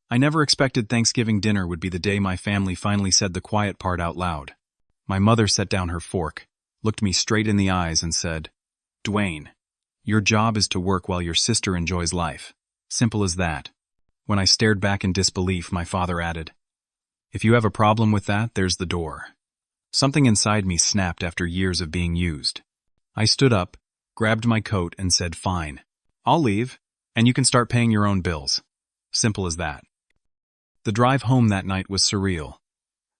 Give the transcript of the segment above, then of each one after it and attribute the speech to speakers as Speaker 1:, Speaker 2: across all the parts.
Speaker 1: I never expected Thanksgiving dinner would be the day my family finally said the quiet part out loud. My mother set down her fork, looked me straight in the eyes and said, "Dwayne, your job is to work while your sister enjoys life. Simple as that." When I stared back in disbelief, my father added, "If you have a problem with that, there's the door." Something inside me snapped after years of being used. I stood up, grabbed my coat, and said, "Fine. I'll leave, and you can start paying your own bills." Simple as that. The drive home that night was surreal.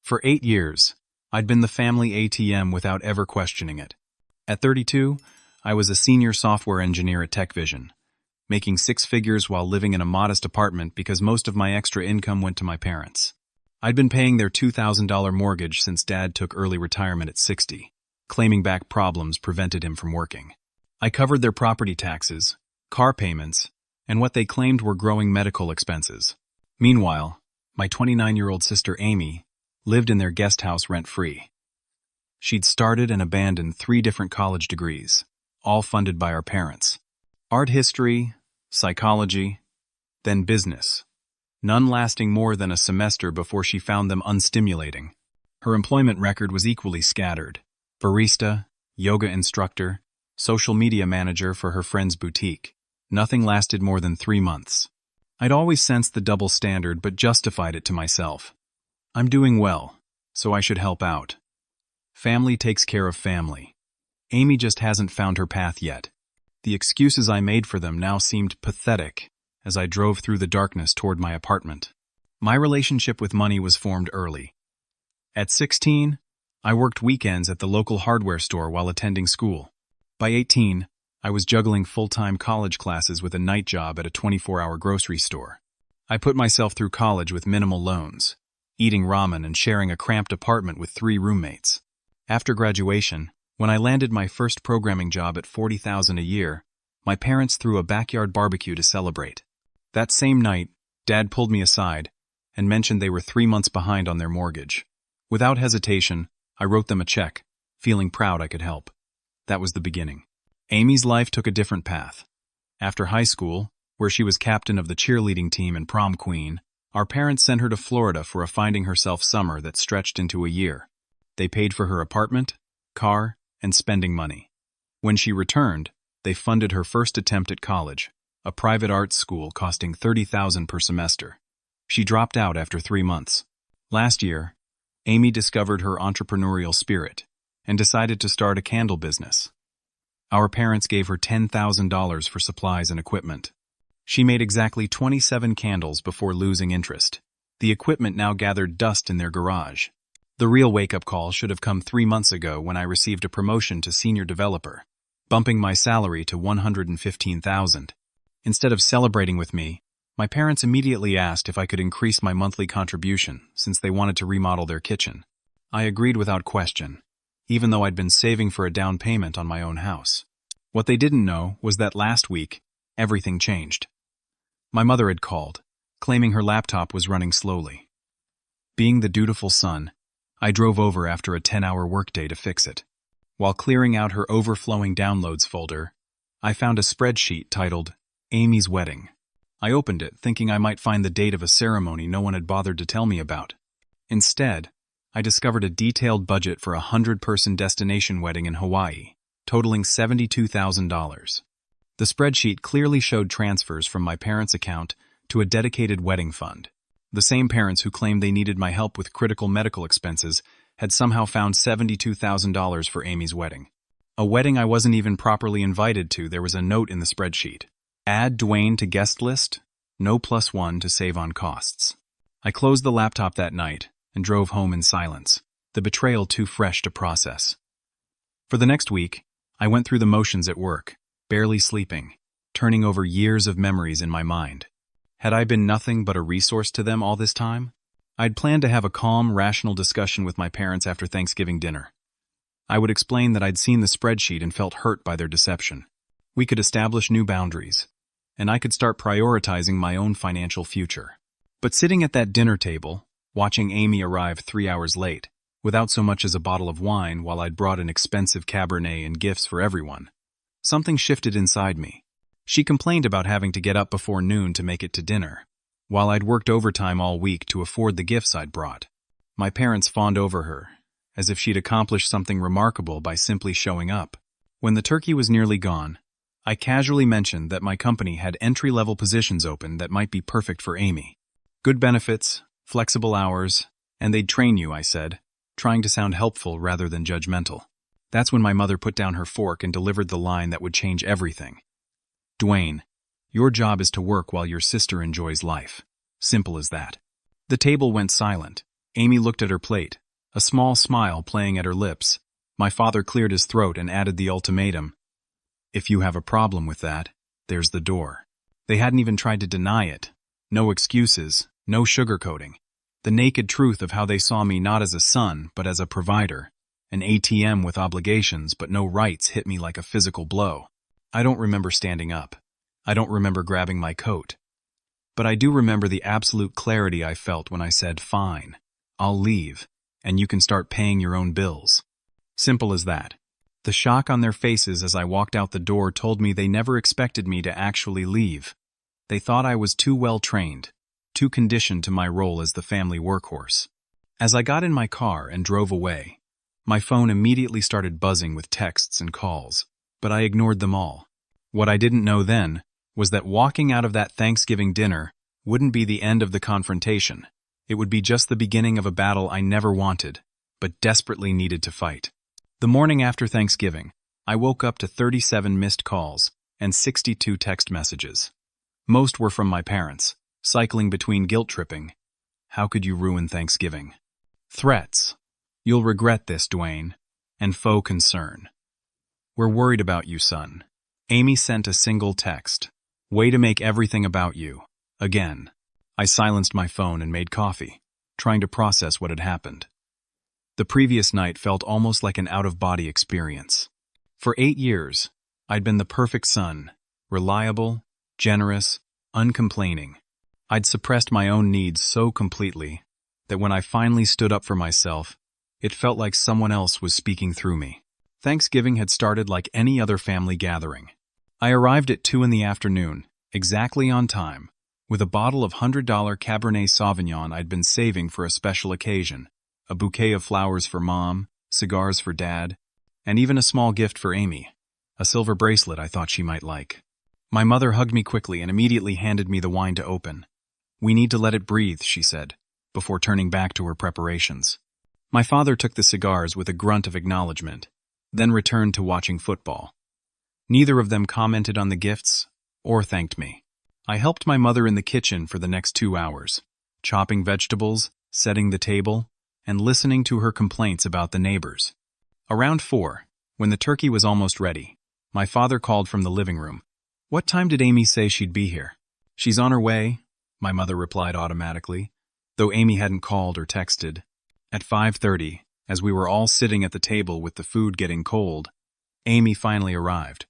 Speaker 1: For 8 years, I'd been the family ATM without ever questioning it. At 32, I was a senior software engineer at TechVision, making 6 figures while living in a modest apartment because most of my extra income went to my parents. I'd been paying their $2,000 mortgage since Dad took early retirement at 60. Claiming back problems prevented him from working. I covered their property taxes, car payments, and what they claimed were growing medical expenses. Meanwhile, my 29-year-old sister Amy lived in their guest house rent-free. She'd started and abandoned 3 different college degrees, all funded by our parents. Art history, psychology, then business. None lasting more than a semester before she found them unstimulating. Her employment record was equally scattered. Barista, yoga instructor, social media manager for her friend's boutique. Nothing lasted more than 3 months. I'd always sensed the double standard but justified it to myself. I'm doing well, so I should help out. Family takes care of family. Amy just hasn't found her path yet. The excuses I made for them now seemed pathetic as I drove through the darkness toward my apartment. My relationship with money was formed early. At 16, I worked weekends at the local hardware store while attending school. By 18, I was juggling full-time college classes with a night job at a 24-hour grocery store. I put myself through college with minimal loans, eating ramen and sharing a cramped apartment with 3 roommates. After graduation, when I landed my first programming job at $40,000 a year, my parents threw a backyard barbecue to celebrate. That same night, Dad pulled me aside and mentioned they were 3 months behind on their mortgage. Without hesitation, I wrote them a check, feeling proud I could help. That was the beginning. Amy's life took a different path. After high school, where she was captain of the cheerleading team and prom queen, our parents sent her to Florida for a finding herself summer that stretched into a year. They paid for her apartment, car, and spending money. When she returned, they funded her first attempt at college, a private arts school costing $30,000 per semester. She dropped out after 3 months. Last year, Amy discovered her entrepreneurial spirit and decided to start a candle business. Our parents gave her $10,000 for supplies and equipment. She made exactly 27 candles before losing interest. The equipment now gathered dust in their garage. The real wake-up call should have come 3 months ago when I received a promotion to senior developer, bumping my salary to $115,000. Instead of celebrating with me, my parents immediately asked if I could increase my monthly contribution since they wanted to remodel their kitchen. I agreed without question, even though I'd been saving for a down payment on my own house. What they didn't know was that last week, everything changed. My mother had called, claiming her laptop was running slowly. Being the dutiful son, I drove over after a 10-hour workday to fix it. While clearing out her overflowing downloads folder, I found a spreadsheet titled Amy's Wedding. I opened it, thinking I might find the date of a ceremony no one had bothered to tell me about. Instead, I discovered a detailed budget for a 100-person destination wedding in Hawaii, totaling $72,000. The spreadsheet clearly showed transfers from my parents' account to a dedicated wedding fund. The same parents who claimed they needed my help with critical medical expenses had somehow found $72,000 for Amy's wedding. A wedding I wasn't even properly invited to. There was a note in the spreadsheet. Add Dwayne to guest list, no +1 to save on costs. I closed the laptop that night and drove home in silence, the betrayal too fresh to process. For the next week, I went through the motions at work, barely sleeping, turning over years of memories in my mind. Had I been nothing but a resource to them all this time? I'd planned to have a calm, rational discussion with my parents after Thanksgiving dinner. I would explain that I'd seen the spreadsheet and felt hurt by their deception. We could establish new boundaries, and I could start prioritizing my own financial future. But sitting at that dinner table, watching Amy arrive 3 hours late, without so much as a bottle of wine while I'd brought an expensive Cabernet and gifts for everyone, something shifted inside me. She complained about having to get up before noon to make it to dinner. while I'd worked overtime all week to afford the gifts I'd brought. My parents fawned over her, as if she'd accomplished something remarkable by simply showing up. When the turkey was nearly gone, I casually mentioned that my company had entry-level positions open that might be perfect for Amy. Good benefits, flexible hours, and they'd train you, I said, trying to sound helpful rather than judgmental. That's when my mother put down her fork and delivered the line that would change everything. "Dwayne, your job is to work while your sister enjoys life. Simple as that." The table went silent. Amy looked at her plate, a small smile playing at her lips. My father cleared his throat and added the ultimatum. "If you have a problem with that, there's the door." They hadn't even tried to deny it. No excuses, no sugarcoating. The naked truth of how they saw me not as a son, but as a provider. An ATM with obligations but no rights hit me like a physical blow. I don't remember standing up. I don't remember grabbing my coat. But I do remember the absolute clarity I felt when I said, "Fine, I'll leave, and you can start paying your own bills." Simple as that. The shock on their faces as I walked out the door told me they never expected me to actually leave. They thought I was too well trained, too conditioned to my role as the family workhorse. As I got in my car and drove away, my phone immediately started buzzing with texts and calls, but I ignored them all. What I didn't know then was that walking out of that Thanksgiving dinner wouldn't be the end of the confrontation. It would be just the beginning of a battle I never wanted, but desperately needed to fight. The morning after Thanksgiving, I woke up to 37 missed calls and 62 text messages. Most were from my parents, cycling between guilt-tripping. "How could you ruin Thanksgiving?" Threats. "You'll regret this, Dwayne," and faux concern. "We're worried about you, son." Amy sent a single text. "Way to make everything about you. Again." I silenced my phone and made coffee, trying to process what had happened. The previous night felt almost like an out-of-body experience. For 8 years, I'd been the perfect son, reliable, generous, uncomplaining. I'd suppressed my own needs so completely that when I finally stood up for myself, it felt like someone else was speaking through me. Thanksgiving had started like any other family gathering. I arrived at 2 in the afternoon, exactly on time, with a bottle of $100 Cabernet Sauvignon I'd been saving for a special occasion, a bouquet of flowers for Mom, cigars for Dad, and even a small gift for Amy, a silver bracelet I thought she might like. My mother hugged me quickly and immediately handed me the wine to open. "We need to let it breathe," she said, before turning back to her preparations. My father took the cigars with a grunt of acknowledgement, then returned to watching football. Neither of them commented on the gifts or thanked me. I helped my mother in the kitchen for the next 2 hours, chopping vegetables, setting the table, and listening to her complaints about the neighbors. Around 4, when the turkey was almost ready, my father called from the living room. "What time did Amy say she'd be here?" "She's on her way," my mother replied automatically, though Amy hadn't called or texted. At 5:30, as we were all sitting at the table with the food getting cold, Amy finally arrived.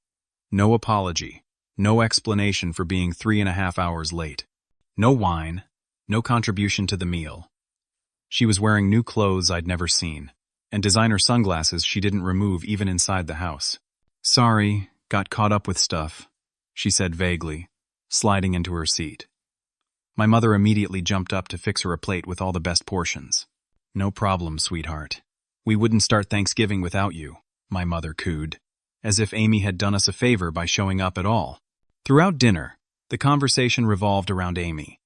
Speaker 1: No apology, no explanation for being 3.5 hours late. No wine, no contribution to the meal. She was wearing new clothes I'd never seen, and designer sunglasses she didn't remove even inside the house. "Sorry, got caught up with stuff," she said vaguely, sliding into her seat. My mother immediately jumped up to fix her a plate with all the best portions. "No problem, sweetheart. We wouldn't start Thanksgiving without you," my mother cooed, as if Amy had done us a favor by showing up at all. Throughout dinner, the conversation revolved around Amy.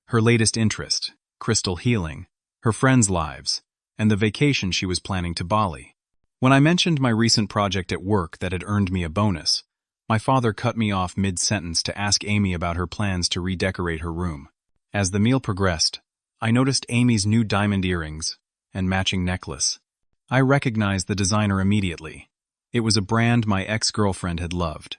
Speaker 1: Her latest interest, crystal healing, her friends' lives, and the vacation she was planning to Bali. When I mentioned my recent project at work that had earned me a bonus, my father cut me off mid-sentence to ask Amy about her plans to redecorate her room. As the meal progressed, I noticed Amy's new diamond earrings and matching necklace. I recognized the designer immediately. It was a brand my ex-girlfriend had loved.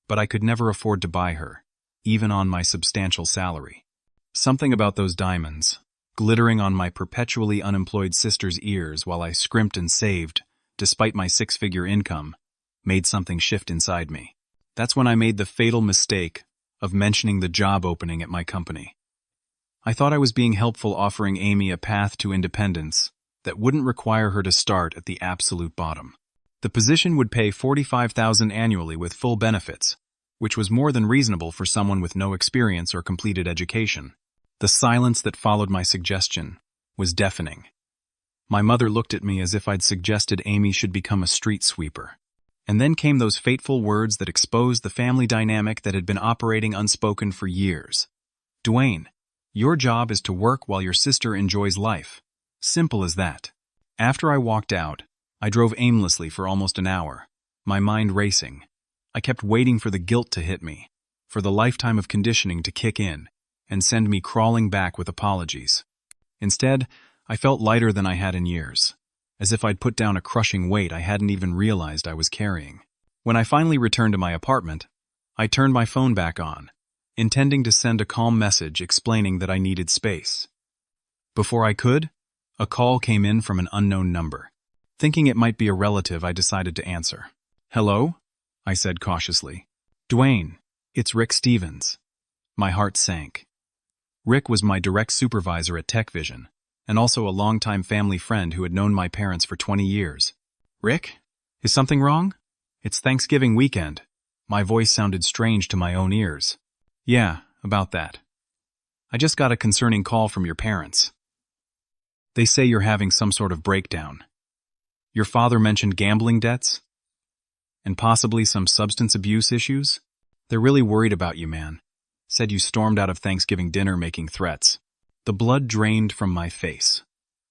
Speaker 1: But I could never afford to buy her, even on my substantial salary. Something about those diamonds, glittering on my perpetually unemployed sister's ears while I scrimped and saved, despite my 6-figure income, made something shift inside me. That's when I made the fatal mistake of mentioning the job opening at my company. I thought I was being helpful, offering Amy a path to independence that wouldn't require her to start at the absolute bottom. The position would pay $45,000 annually with full benefits, which was more than reasonable for someone with no experience or completed education. The silence that followed my suggestion was deafening. My mother looked at me as if I'd suggested Amy should become a street sweeper. And then came those fateful words that exposed the family dynamic that had been operating unspoken for years. Dwayne, your job is to work while your sister enjoys life. Simple as that. After I walked out, I drove aimlessly for almost an hour, my mind racing. I kept waiting for the guilt to hit me, for the lifetime of conditioning to kick in and send me crawling back with apologies. Instead, I felt lighter than I had in years, as if I'd put down a crushing weight I hadn't even realized I was carrying. When I finally returned to my apartment, I turned my phone back on, intending to send a calm message explaining that I needed space. Before I could, a call came in from an unknown number. Thinking it might be a relative, I decided to answer. "Hello?" I said cautiously. "Dwayne, it's Rick Stevens." My heart sank. Rick was my direct supervisor at TechVision, and also a longtime family friend who had known my parents for 20 years. "Rick? Is something wrong? It's Thanksgiving weekend." My voice sounded strange to my own ears. "Yeah, about that. I just got a concerning call from your parents. They say you're having some sort of breakdown. Your father mentioned gambling debts? And possibly some substance abuse issues? They're really worried about you, man. Said you stormed out of Thanksgiving dinner making threats." The blood drained from my face.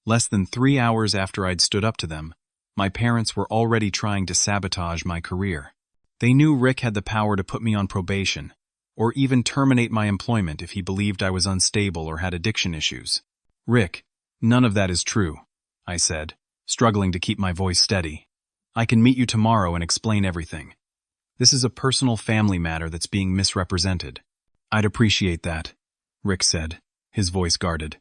Speaker 1: Less than 3 hours after I'd stood up to them, my parents were already trying to sabotage my career. They knew Rick had the power to put me on probation, or even terminate my employment if he believed I was unstable or had addiction issues. "Rick, none of that is true," I said, struggling to keep my voice steady. "I can meet you tomorrow and explain everything. This is a personal family matter that's being misrepresented." "I'd appreciate that," Rick said, his voice guarded.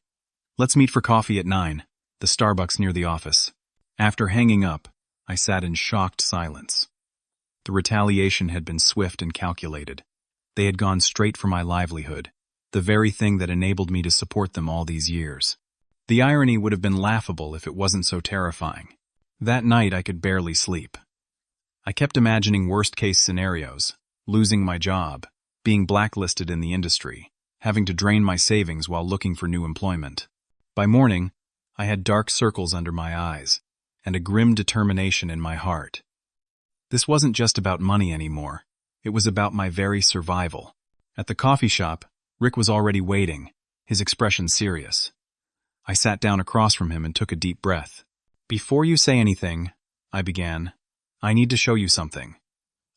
Speaker 1: "Let's meet for coffee at 9, the Starbucks near the office." After hanging up, I sat in shocked silence. The retaliation had been swift and calculated. They had gone straight for my livelihood, the very thing that enabled me to support them all these years. The irony would have been laughable if it wasn't so terrifying. That night I could barely sleep. I kept imagining worst-case scenarios: losing my job, being blacklisted in the industry, having to drain my savings while looking for new employment. By morning, I had dark circles under my eyes and a grim determination in my heart. This wasn't just about money anymore. It was about my very survival. At the coffee shop, Rick was already waiting, his expression serious. I sat down across from him and took a deep breath. "Before you say anything," I began, "I need to show you something."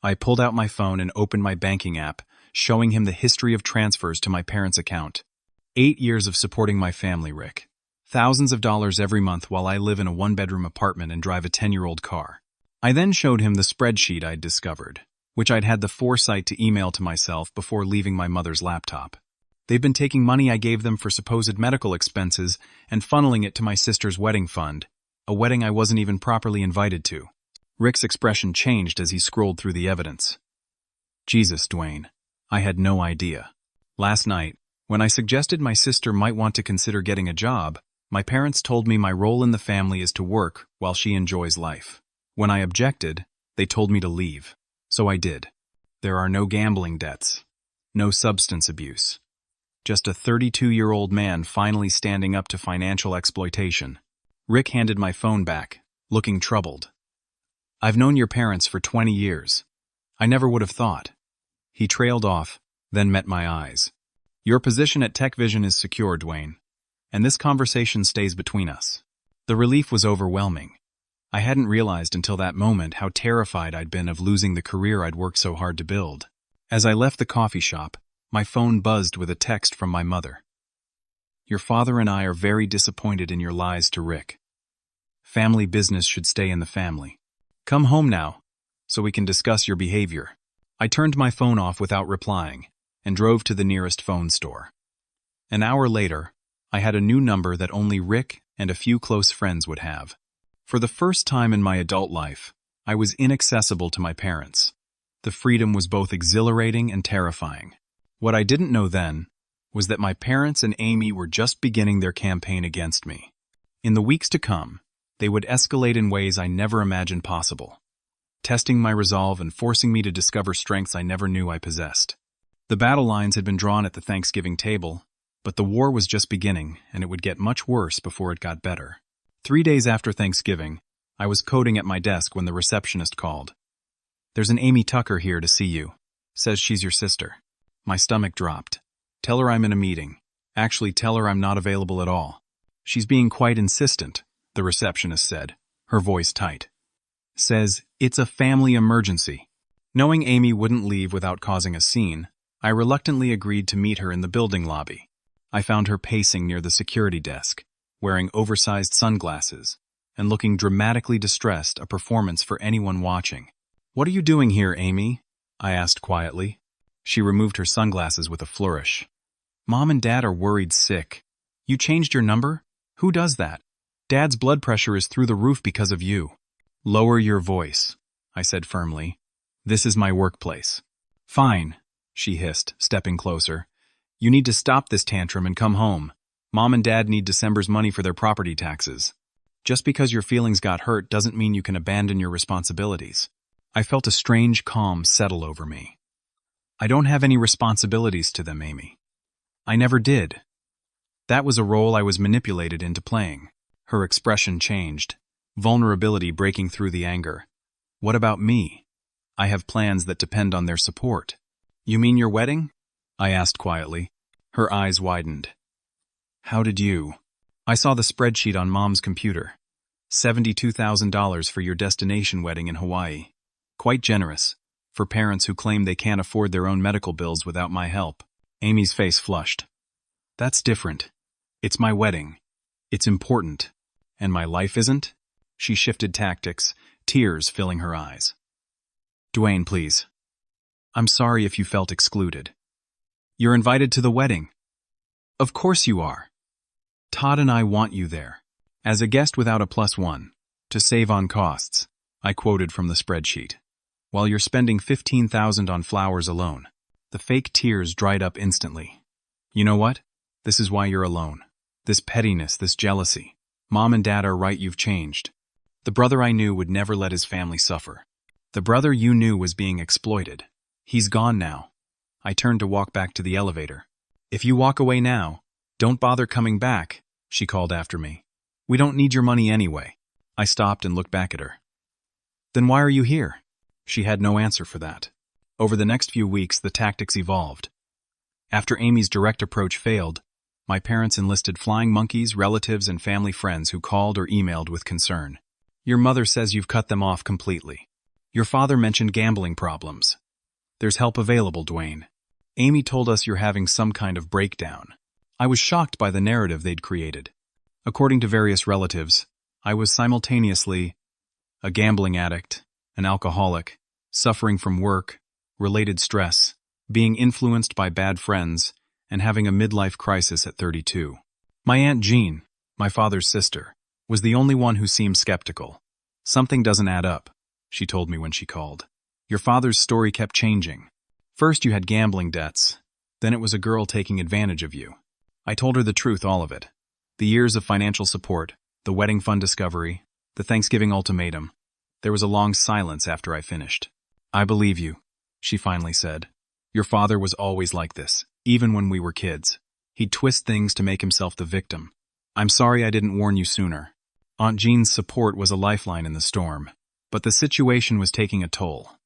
Speaker 1: I pulled out my phone and opened my banking app, showing him the history of transfers to my parents' account. 8 years of supporting my family, Rick. Thousands of dollars every month while I live in a one-bedroom apartment and drive a 10-year-old car. I then showed him the spreadsheet I'd discovered, which I'd had the foresight to email to myself before leaving my mother's laptop. They've been taking money I gave them for supposed medical expenses and funneling it to my sister's wedding fund, a wedding I wasn't even properly invited to. Rick's expression changed as he scrolled through the evidence. "Jesus, Dwayne. I had no idea. Last night, when I suggested my sister might want to consider getting a job, my parents told me my role in the family is to work while she enjoys life. When I objected, they told me to leave. So I did. There are no gambling debts, no substance abuse. Just a 32-year-old man finally standing up to financial exploitation." Rick handed my phone back, looking troubled. "I've known your parents for 20 years. I never would have thought." He trailed off, then met my eyes. "Your position at TechVision is secure, Dwayne, and this conversation stays between us." The relief was overwhelming. I hadn't realized until that moment how terrified I'd been of losing the career I'd worked so hard to build. As I left the coffee shop, my phone buzzed with a text from my mother. "Your father and I are very disappointed in your lies to Rick. Family business should stay in the family. Come home now, so we can discuss your behavior." I turned my phone off without replying and drove to the nearest phone store. An hour later, I had a new number that only Rick and a few close friends would have. For the first time in my adult life, I was inaccessible to my parents. The freedom was both exhilarating and terrifying. What I didn't know then was that my parents and Amy were just beginning their campaign against me. In the weeks to come, they would escalate in ways I never imagined possible, testing my resolve and forcing me to discover strengths I never knew I possessed. The battle lines had been drawn at the Thanksgiving table, But the war was just beginning, and it would get much worse before it got better. 3 days after Thanksgiving, I was coding at my desk when the receptionist called. "There's an Amy Tucker here to see you. Says she's your sister." My stomach dropped. "Tell her I'm in a meeting. Actually, tell her I'm not available at all." "She's being quite insistent," the receptionist said, her voice tight. "Says it's a family emergency." Knowing Amy wouldn't leave without causing a scene, I reluctantly agreed to meet her in the building lobby. I found her pacing near the security desk, wearing oversized sunglasses, and looking dramatically distressed, a performance for anyone watching. "What are you doing here, Amy?" I asked quietly. She removed her sunglasses with a flourish. "Mom and Dad are worried sick. You changed your number? Who does that? Dad's blood pressure is through the roof because of you." "Lower your voice," I said firmly. "This is my workplace." "Fine," she hissed, stepping closer. "You need to stop this tantrum and come home. Mom and Dad need December's money for their property taxes. Just because your feelings got hurt doesn't mean you can abandon your responsibilities." I felt a strange calm settle over me. "I don't have any responsibilities to them, Amy. I never did." That was a role I was manipulated into playing. Her expression changed, vulnerability breaking through the anger. "What about me? I have plans that depend on their support." "You mean your wedding?" I asked quietly. Her eyes widened. "How did you?" "I saw the spreadsheet on Mom's computer. $72,000 for your destination wedding in Hawaii. Quite generous, for parents who claim they can't afford their own medical bills without my help." Amy's face flushed. "That's different. It's my wedding. It's important. And my life isn't?" She shifted tactics, tears filling her eyes. "Dwayne, please. I'm sorry if you felt excluded. You're invited to the wedding." "Of course you are. Todd and I want you there. As a guest without a +1. To save on costs," I quoted from the spreadsheet. "While you're spending $15,000 on flowers alone." The fake tears dried up instantly. "You know what? This is why you're alone. This pettiness, this jealousy. Mom and Dad are right, you've changed. The brother I knew would never let his family suffer. The brother you knew was being exploited. He's gone now." I turned to walk back to the elevator. "If you walk away now, don't bother coming back," she called after me. "We don't need your money anyway." I stopped and looked back at her. "Then why are you here?" She had no answer for that. Over the next few weeks, the tactics evolved. After Amy's direct approach failed, my parents enlisted flying monkeys, relatives, and family friends who called or emailed with concern. "Your mother says you've cut them off completely. Your father mentioned gambling problems. There's help available, Dwayne. Amy told us you're having some kind of breakdown." I was shocked by the narrative they'd created. According to various relatives, I was simultaneously a gambling addict, an alcoholic, suffering from work-related stress, being influenced by bad friends, and having a midlife crisis at 32. My Aunt Jean, my father's sister, was the only one who seemed skeptical. "Something doesn't add up," she told me when she called. "Your father's story kept changing. First you had gambling debts, then it was a girl taking advantage of you." I told her the truth, all of it. The years of financial support, the wedding fund discovery, the Thanksgiving ultimatum. There was a long silence after I finished. "I believe you," she finally said. "Your father was always like this, even when we were kids. He'd twist things to make himself the victim. I'm sorry I didn't warn you sooner." Aunt Jean's support was a lifeline in the storm, but the situation was taking a toll.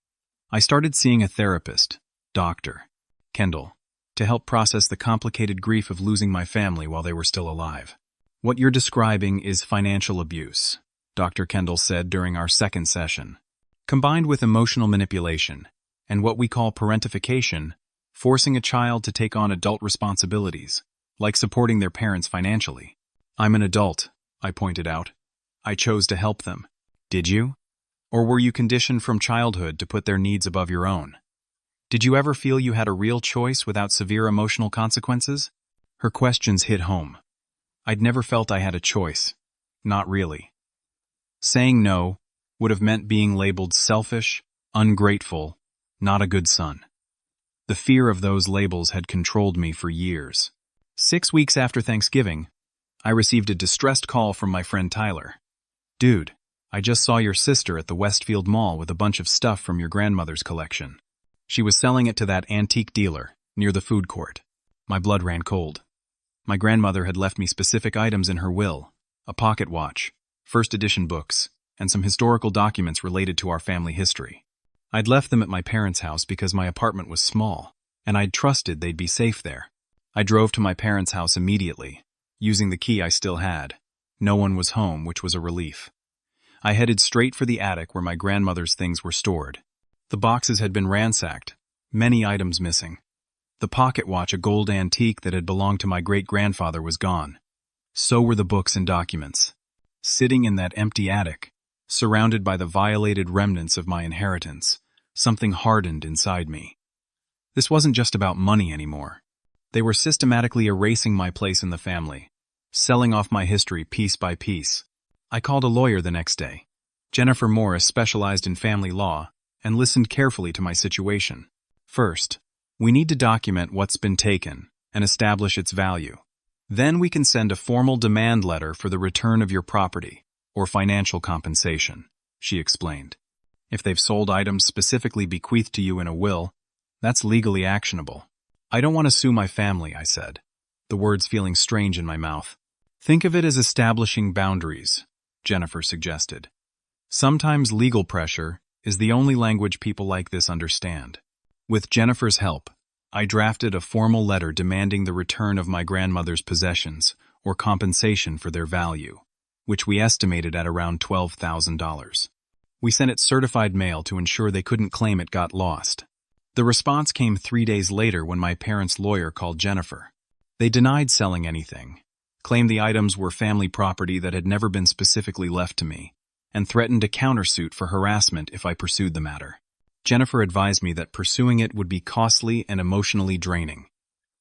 Speaker 1: I started seeing a therapist, Dr. Kendall, to help process the complicated grief of losing my family while they were still alive. "What you're describing is financial abuse," Dr. Kendall said during our second session. "Combined with emotional manipulation and what we call parentification, forcing a child to take on adult responsibilities, like supporting their parents financially." "I'm an adult," I pointed out. "I chose to help them." "Did you? Or were you conditioned from childhood to put their needs above your own? Did you ever feel you had a real choice without severe emotional consequences?" Her questions hit home. I'd never felt I had a choice. Not really. Saying no would have meant being labeled selfish, ungrateful, not a good son. The fear of those labels had controlled me for years. 6 weeks after Thanksgiving, I received a distressed call from my friend Tyler. "Dude, I just saw your sister at the Westfield Mall with a bunch of stuff from your grandmother's collection. She was selling it to that antique dealer near the food court." My blood ran cold. My grandmother had left me specific items in her will: a pocket watch, first edition books, and some historical documents related to our family history. I'd left them at my parents' house because my apartment was small, and I'd trusted they'd be safe there. I drove to my parents' house immediately, using the key I still had. No one was home, which was a relief. I headed straight for the attic where my grandmother's things were stored. The boxes had been ransacked, many items missing. The pocket watch, a gold antique that had belonged to my great-grandfather, was gone. So were the books and documents. Sitting in that empty attic, surrounded by the violated remnants of my inheritance, something hardened inside me. This wasn't just about money anymore. They were systematically erasing my place in the family, selling off my history piece by piece. I called a lawyer the next day. Jennifer Morris specialized in family law and listened carefully to my situation. First, we need to document what's been taken and establish its value. Then we can send a formal demand letter for the return of your property or financial compensation, she explained. If they've sold items specifically bequeathed to you in a will, that's legally actionable. I don't want to sue my family, I said, the words feeling strange in my mouth. Think of it as establishing boundaries, Jennifer suggested. Sometimes legal pressure is the only language people like this understand. With Jennifer's help, I drafted a formal letter demanding the return of my grandmother's possessions or compensation for their value, which we estimated at around $12,000. We sent it certified mail to ensure they couldn't claim it got lost. The response came 3 days later when my parents' lawyer called Jennifer. They denied selling anything, claimed the items were family property that had never been specifically left to me, and threatened a countersuit for harassment if I pursued the matter. Jennifer advised me that pursuing it would be costly and emotionally draining.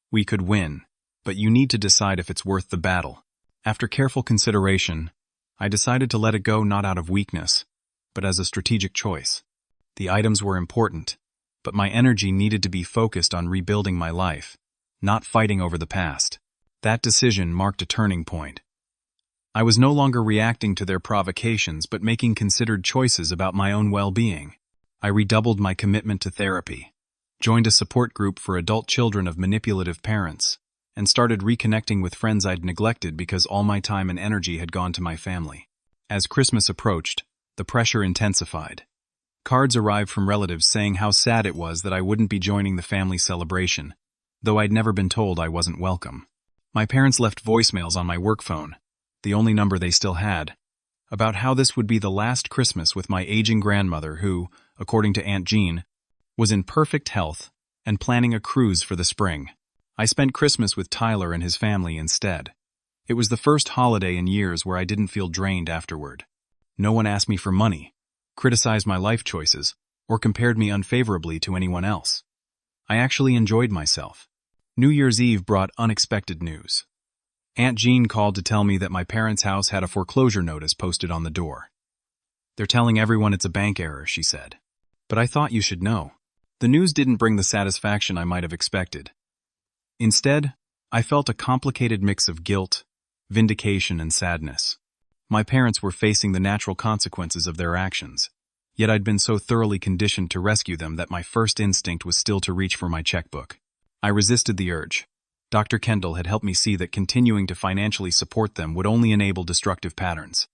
Speaker 1: We could win, but you need to decide if it's worth the battle. After careful consideration, I decided to let it go not out of weakness, but as a strategic choice. The items were important, but my energy needed to be focused on rebuilding my life, not fighting over the past. That decision marked a turning point. I was no longer reacting to their provocations but making considered choices about my own well-being. I redoubled my commitment to therapy, joined a support group for adult children of manipulative parents, and started reconnecting with friends I'd neglected because all my time and energy had gone to my family. As Christmas approached, the pressure intensified. Cards arrived from relatives saying how sad it was that I wouldn't be joining the family celebration, though I'd never been told I wasn't welcome. My parents left voicemails on my work phone, the only number they still had, about how this would be the last Christmas with my aging grandmother who, according to Aunt Jean, was in perfect health and planning a cruise for the spring. I spent Christmas with Tyler and his family instead. It was the first holiday in years where I didn't feel drained afterward. No one asked me for money, criticized my life choices, or compared me unfavorably to anyone else. I actually enjoyed myself. New Year's Eve brought unexpected news. Aunt Jean called to tell me that my parents' house had a foreclosure notice posted on the door. They're telling everyone it's a bank error, she said. But I thought you should know. The news didn't bring the satisfaction I might have expected. Instead, I felt a complicated mix of guilt, vindication, and sadness. My parents were facing the natural consequences of their actions, yet I'd been so thoroughly conditioned to rescue them that my first instinct was still to reach for my checkbook. I resisted the urge. Dr. Kendall had helped me see that continuing to financially support them would only enable destructive patterns.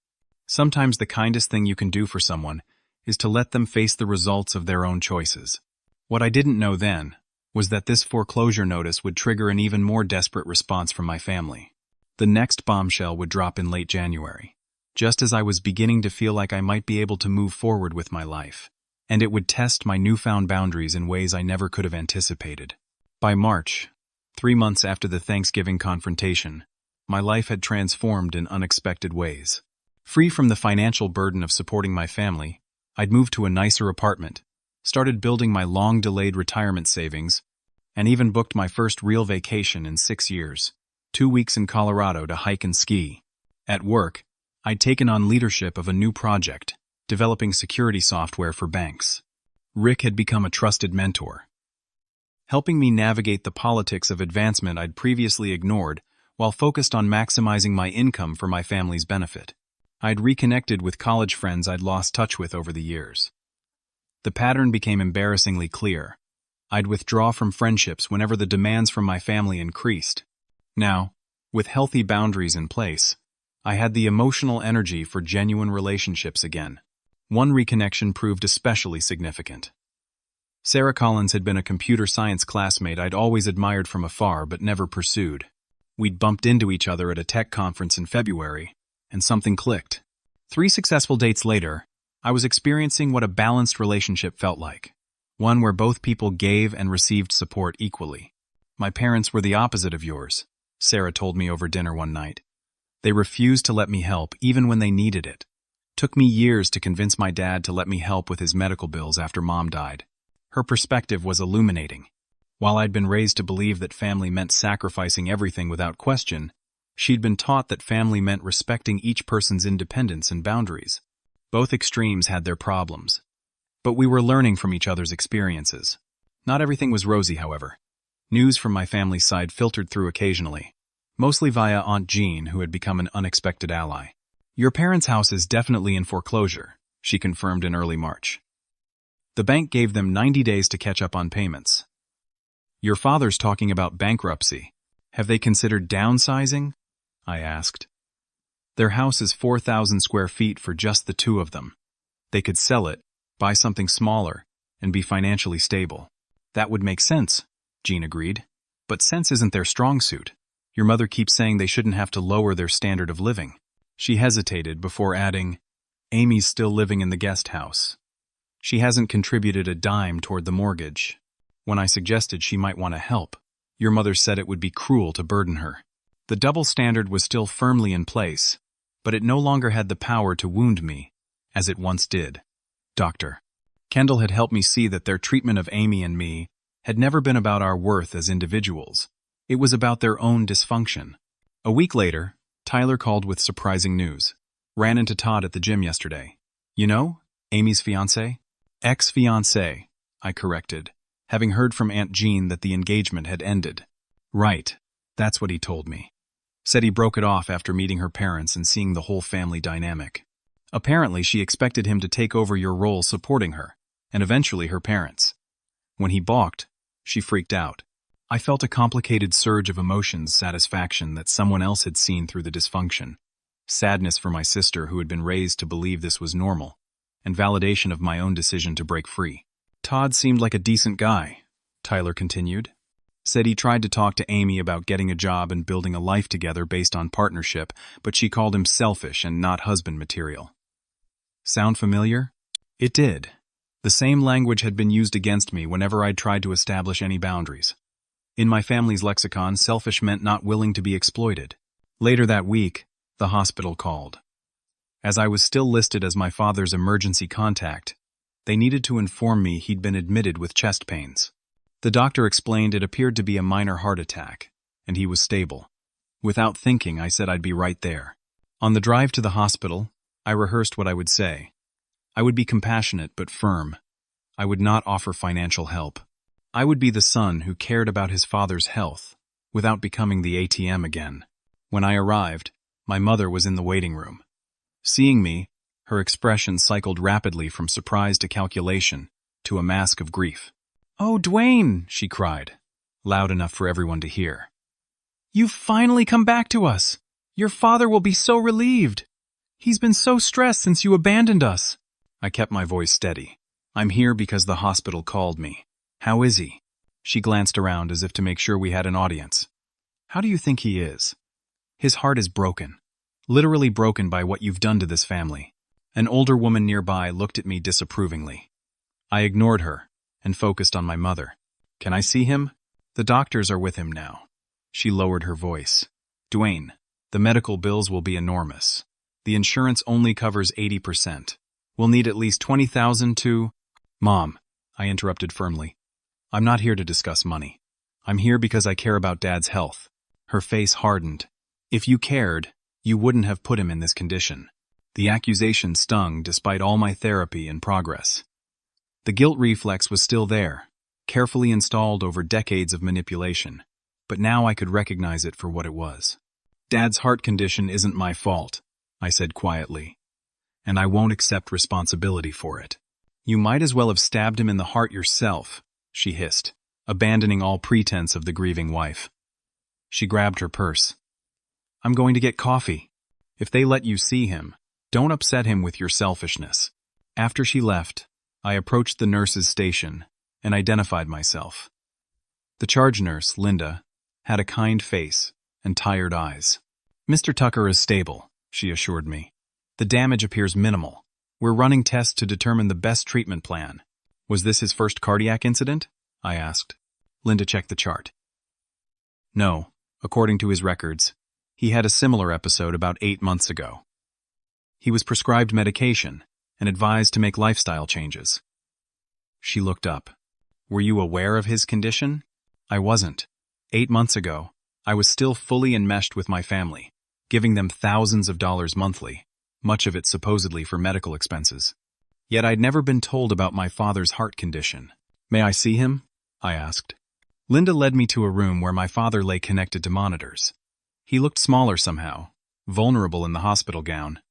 Speaker 1: Sometimes the kindest thing you can do for someone is to let them face the results of their own choices. What I didn't know then was that this foreclosure notice would trigger an even more desperate response from my family. The next bombshell would drop in late January, just as I was beginning to feel like I might be able to move forward with my life, and it would test my newfound boundaries in ways I never could have anticipated. By March, 3 months after the Thanksgiving confrontation, my life had transformed in unexpected ways. Free from the financial burden of supporting my family, I'd moved to a nicer apartment, started building my long-delayed retirement savings, and even booked my first real vacation in 6 years, 2 weeks in Colorado to hike and ski. At work, I'd taken on leadership of a new project, developing security software for banks. Rick had become a trusted mentor, helping me navigate the politics of advancement I'd previously ignored while focused on maximizing my income for my family's benefit. I'd reconnected with college friends I'd lost touch with over the years. The pattern became embarrassingly clear. I'd withdraw from friendships whenever the demands from my family increased. Now, With healthy boundaries in place, I had the emotional energy for genuine relationships again. One reconnection proved especially significant. Sarah Collins had been a computer science classmate I'd always admired from afar but never pursued. We'd bumped into each other at a tech conference in February, and something clicked. 3 successful dates later, I was experiencing what a balanced relationship felt like. One where both people gave and received support equally. My parents were the opposite of yours, Sarah told me over dinner one night. They refused to let me help even when they needed it. Took me years to convince my dad to let me help with his medical bills after Mom died. Her perspective was illuminating. While I'd been raised to believe that family meant sacrificing everything without question, she'd been taught that family meant respecting each person's independence and boundaries. Both extremes had their problems. But we were learning from each other's experiences. Not everything was rosy, however. News from my family's side filtered through occasionally, mostly via Aunt Jean, who had become an unexpected ally. Your parents' house is definitely in foreclosure, she confirmed in early March. The bank gave them 90 days to catch up on payments. Your father's talking about bankruptcy. Have they considered downsizing? I asked. Their house is 4,000 square feet for just the two of them. They could sell it, buy something smaller, and be financially stable. That would make sense, Jean agreed. But sense isn't their strong suit. Your mother keeps saying they shouldn't have to lower their standard of living. She hesitated before adding, Amy's still living in the guest house. She hasn't contributed a dime toward the mortgage. When I suggested she might want to help, your mother said it would be cruel to burden her. The double standard was still firmly in place, but it no longer had the power to wound me, as it once did. Dr. Kendall had helped me see that their treatment of Amy and me had never been about our worth as individuals. It was about their own dysfunction. A week later, Tyler called with surprising news. Ran into Todd at the gym yesterday. You know, Amy's fiancé? Ex-fiancé, I corrected, having heard from Aunt Jean that the engagement had ended. Right, that's what he told me. Said he broke it off after meeting her parents and seeing the whole family dynamic. Apparently, she expected him to take over your role supporting her, and eventually her parents. When he balked, she freaked out. I felt a complicated surge of emotions, satisfaction that someone else had seen through the dysfunction, sadness for my sister who had been raised to believe this was normal, and validation of my own decision to break free. Todd seemed like a decent guy, Tyler continued. Said he tried to talk to Amy about getting a job and building a life together based on partnership, but she called him selfish and not husband material. Sound familiar? It did. The same language had been used against me whenever I'd tried to establish any boundaries. In my family's lexicon, selfish meant not willing to be exploited. Later that week, the hospital called. As I was still listed as my father's emergency contact, they needed to inform me he'd been admitted with chest pains. The doctor explained it appeared to be a minor heart attack, and he was stable. Without thinking, I said I'd be right there. On the drive to the hospital, I rehearsed what I would say. I would be compassionate but firm. I would not offer financial help. I would be the son who cared about his father's health, without becoming the ATM again. When I arrived, my mother was in the waiting room. Seeing me, her expression cycled rapidly from surprise to calculation, to a mask of grief. "Oh, Dwayne," she cried, loud enough for everyone to hear. "You've finally come back to us. Your father will be so relieved. He's been so stressed since you abandoned us." I kept my voice steady. "I'm here because the hospital called me. How is he?" She glanced around as if to make sure we had an audience. "How do you think he is?" "His heart is broken. Literally broken by what you've done to this family." An older woman nearby looked at me disapprovingly. I ignored her and focused on my mother. "Can I see him?" "The doctors are with him now." She lowered her voice. "Dwayne, the medical bills will be enormous. The insurance only covers 80%. We'll need at least $20,000 to—" "Mom," I interrupted firmly. "I'm not here to discuss money. I'm here because I care about Dad's health." Her face hardened. "If you cared, you wouldn't have put him in this condition." The accusation stung despite all my therapy and progress. The guilt reflex was still there, carefully installed over decades of manipulation, but now I could recognize it for what it was. "Dad's heart condition isn't my fault," I said quietly, "and I won't accept responsibility for it." "You might as well have stabbed him in the heart yourself," she hissed, abandoning all pretense of the grieving wife. She grabbed her purse. I'm going to get coffee. If they let you see him, don't upset him with your selfishness. After she left, I approached the nurse's station and identified myself. The charge nurse, Linda, had a kind face and tired eyes. Mr. Tucker is stable, she assured me. The damage appears minimal. We're running tests to determine the best treatment plan. Was this his first cardiac incident? I asked. Linda checked the chart. No, according to his records, he had a similar episode about 8 months ago. He was prescribed medication and advised to make lifestyle changes. She looked up. Were you aware of his condition? I wasn't. 8 months ago, I was still fully enmeshed with my family, giving them thousands of dollars monthly, much of it supposedly for medical expenses. Yet I'd never been told about my father's heart condition. May I see him? I asked. Linda led me to a room where my father lay connected to monitors. He looked smaller somehow, vulnerable in the hospital gown.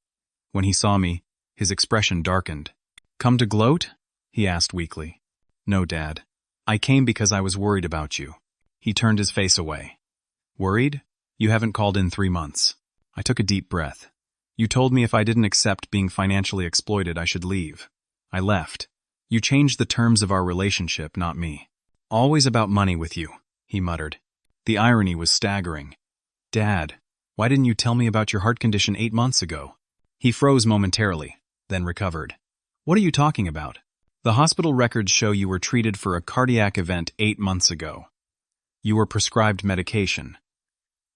Speaker 1: When he saw me, his expression darkened. Come to gloat? He asked weakly. No, Dad. I came because I was worried about you. He turned his face away. Worried? You haven't called in 3 months. I took a deep breath. You told me if I didn't accept being financially exploited, I should leave. I left. You changed the terms of our relationship, not me. Always about money with you, he muttered. The irony was staggering. Dad, why didn't you tell me about your heart condition 8 months ago? He froze momentarily, then recovered. What are you talking about? The hospital records show you were treated for a cardiac event 8 months ago. You were prescribed medication.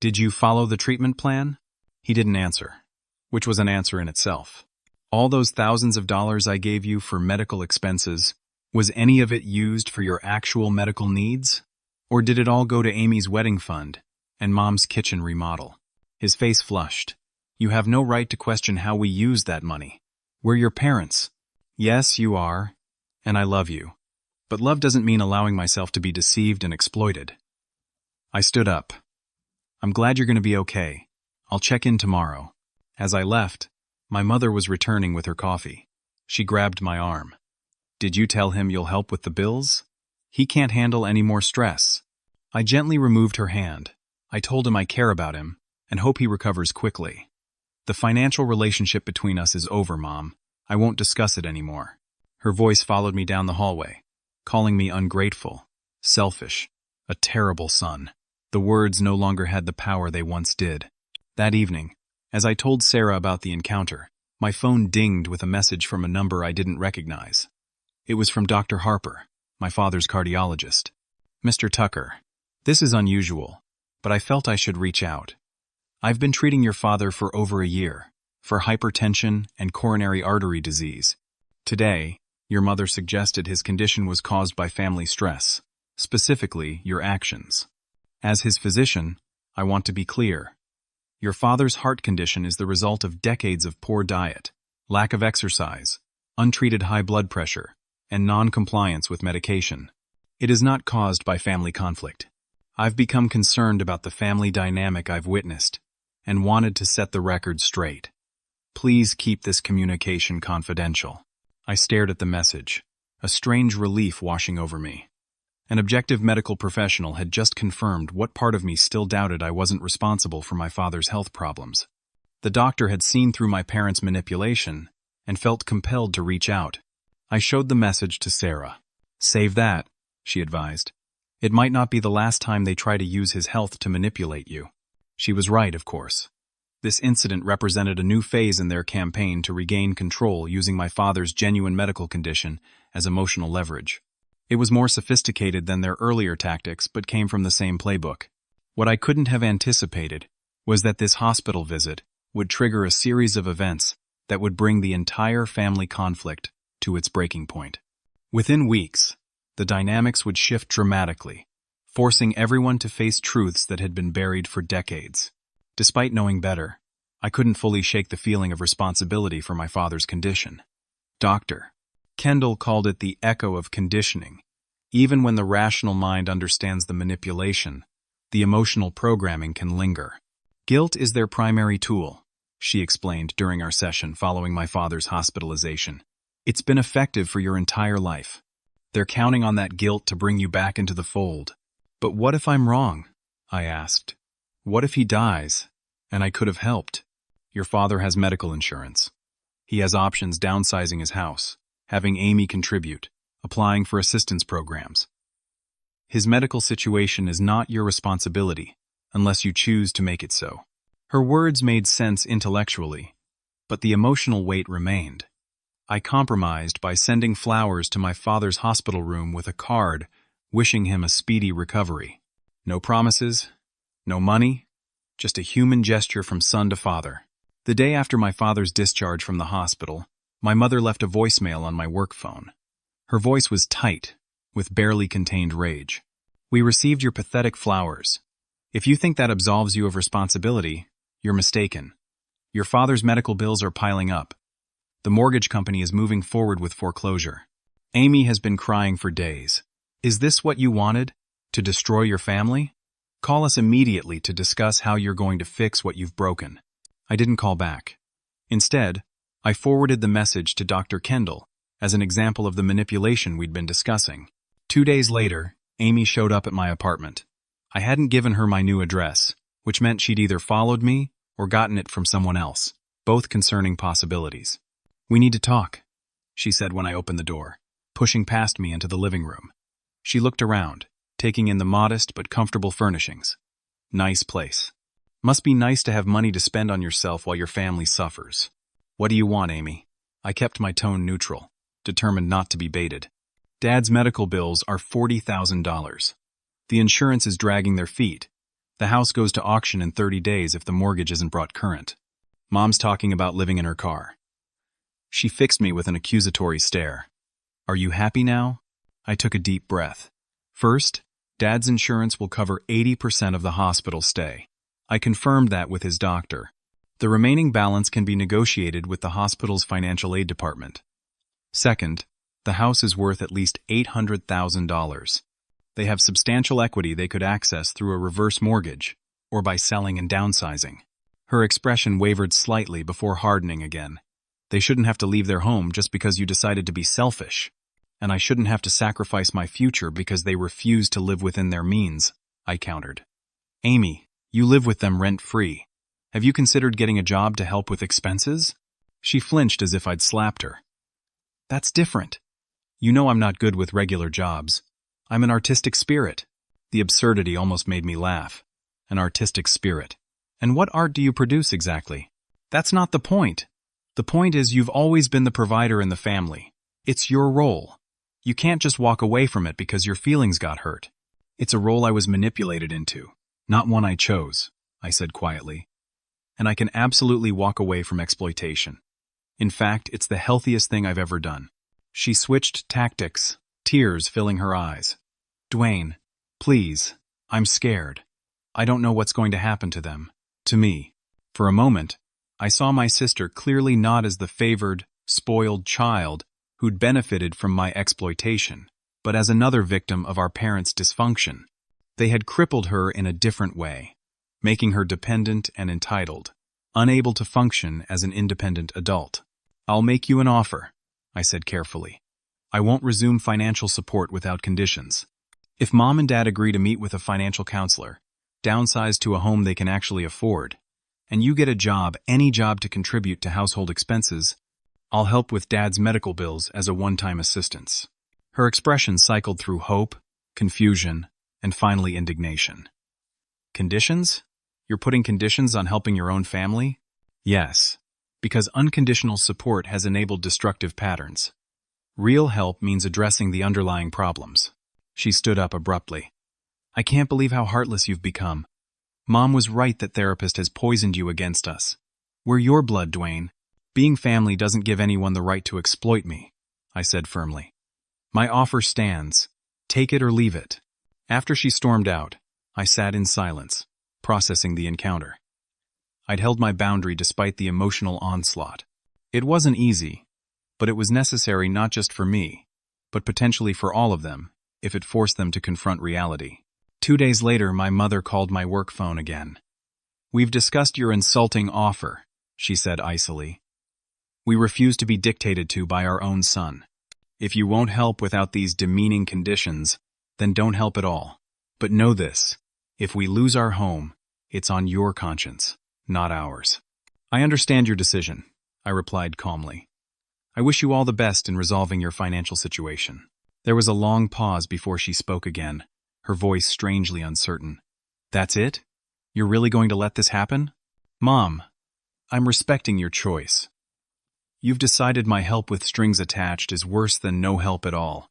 Speaker 1: Did you follow the treatment plan? He didn't answer, which was an answer in itself. All those thousands of dollars I gave you for medical expenses, was any of it used for your actual medical needs? Or did it all go to Amy's wedding fund and Mom's kitchen remodel? His face flushed. You have no right to question how we used that money. We're your parents. Yes, you are, and I love you. But love doesn't mean allowing myself to be deceived and exploited. I stood up. I'm glad you're going to be okay. I'll check in tomorrow. As I left, my mother was returning with her coffee. She grabbed my arm. Did you tell him you'll help with the bills? He can't handle any more stress. I gently removed her hand. I told him I care about him and hope he recovers quickly. The financial relationship between us is over, Mom. I won't discuss it anymore. Her voice followed me down the hallway, calling me ungrateful, selfish, a terrible son. The words no longer had the power they once did. That evening, as I told Sarah about the encounter, my phone dinged with a message from a number I didn't recognize. It was from Dr. Harper, my father's cardiologist. Mr. Tucker, this is unusual, but I felt I should reach out. I've been treating your father for over a year, for hypertension and coronary artery disease. Today, your mother suggested his condition was caused by family stress, specifically your actions. As his physician, I want to be clear. Your father's heart condition is the result of decades of poor diet, lack of exercise, untreated high blood pressure, and non-compliance with medication. It is not caused by family conflict. I've become concerned about the family dynamic I've witnessed and wanted to set the record straight. Please keep this communication confidential. I stared at the message, a strange relief washing over me. An objective medical professional had just confirmed what part of me still doubted I wasn't responsible for my father's health problems. The doctor had seen through my parents' manipulation and felt compelled to reach out. I showed the message to Sarah. Save that, she advised. It might not be the last time they try to use his health to manipulate you. She was right, of course. This incident represented a new phase in their campaign to regain control using my father's genuine medical condition as emotional leverage. It was more sophisticated than their earlier tactics, but came from the same playbook. What I couldn't have anticipated was that this hospital visit would trigger a series of events that would bring the entire family conflict to its breaking point. Within weeks, the dynamics would shift dramatically, forcing everyone to face truths that had been buried for decades. Despite knowing better, I couldn't fully shake the feeling of responsibility for my father's condition. Dr. Kendall called it the echo of conditioning. Even when the rational mind understands the manipulation, the emotional programming can linger. Guilt is their primary tool, she explained during our session following my father's hospitalization. It's been effective for your entire life. They're counting on that guilt to bring you back into the fold. But what if I'm wrong? I asked. What if he dies? And I could have helped. Your father has medical insurance. He has options downsizing his house, having Amy contribute, applying for assistance programs. His medical situation is not your responsibility, unless you choose to make it so. Her words made sense intellectually, but the emotional weight remained. I compromised by sending flowers to my father's hospital room with a card wishing him a speedy recovery. No promises, no money, just a human gesture from son to father. The day after my father's discharge from the hospital, my mother left a voicemail on my work phone. Her voice was tight, with barely contained rage. We received your pathetic flowers. If you think that absolves you of responsibility, you're mistaken. Your father's medical bills are piling up. The mortgage company is moving forward with foreclosure. Amy has been crying for days. Is this what you wanted? To destroy your family? Call us immediately to discuss how you're going to fix what you've broken. I didn't call back. Instead, I forwarded the message to Dr. Kendall as an example of the manipulation we'd been discussing. 2 days later, Amy showed up at my apartment. I hadn't given her my new address, which meant she'd either followed me or gotten it from someone else, both concerning possibilities. We need to talk, she said when I opened the door, pushing past me into the living room. She looked around, taking in the modest but comfortable furnishings. Nice place. Must be nice to have money to spend on yourself while your family suffers. What do you want, Amy? I kept my tone neutral, determined not to be baited. Dad's medical bills are $40,000. The insurance is dragging their feet. The house goes to auction in 30 days if the mortgage isn't brought current. Mom's talking about living in her car. She fixed me with an accusatory stare. Are you happy now? I took a deep breath. First, Dad's insurance will cover 80% of the hospital stay. I confirmed that with his doctor. The remaining balance can be negotiated with the hospital's financial aid department. Second, the house is worth at least $800,000. They have substantial equity they could access through a reverse mortgage, or by selling and downsizing. Her expression wavered slightly before hardening again. They shouldn't have to leave their home just because you decided to be selfish. And I shouldn't have to sacrifice my future because they refuse to live within their means, I countered. Amy, you live with them rent-free. Have you considered getting a job to help with expenses? She flinched as if I'd slapped her. That's different. You know I'm not good with regular jobs. I'm an artistic spirit. The absurdity almost made me laugh. An artistic spirit. And what art do you produce exactly? That's not the point. The point is you've always been the provider in the family. It's your role. You can't just walk away from it because your feelings got hurt. It's a role I was manipulated into, not one I chose, I said quietly. And I can absolutely walk away from exploitation. In fact, it's the healthiest thing I've ever done. She switched tactics, tears filling her eyes. Dwayne, please, I'm scared. I don't know what's going to happen to them, to me. For a moment, I saw my sister clearly not as the favored, spoiled child who'd benefited from my exploitation, but as another victim of our parents' dysfunction. They had crippled her in a different way, making her dependent and entitled, unable to function as an independent adult. I'll make you an offer, I said carefully. I won't resume financial support without conditions. If Mom and Dad agree to meet with a financial counselor, downsize to a home they can actually afford, and you get a job, any job to contribute to household expenses, I'll help with Dad's medical bills as a one-time assistance. Her expression cycled through hope, confusion, and finally indignation. Conditions? You're putting conditions on helping your own family? Yes, because unconditional support has enabled destructive patterns. Real help means addressing the underlying problems. She stood up abruptly. I can't believe how heartless you've become. Mom was right that therapist has poisoned you against us. We're your blood, Dwayne. Being family doesn't give anyone the right to exploit me, I said firmly. My offer stands. Take it or leave it. After she stormed out, I sat in silence, processing the encounter. I'd held my boundary despite the emotional onslaught. It wasn't easy, but it was necessary not just for me, but potentially for all of them, if it forced them to confront reality. 2 days later, my mother called my work phone again. We've discussed your insulting offer, she said icily. We refuse to be dictated to by our own son. If you won't help without these demeaning conditions, then don't help at all. But know this, if we lose our home, it's on your conscience, not ours. I understand your decision, I replied calmly. I wish you all the best in resolving your financial situation. There was a long pause before she spoke again, her voice strangely uncertain. That's it? You're really going to let this happen? Mom, I'm respecting your choice. You've decided my help with strings attached is worse than no help at all.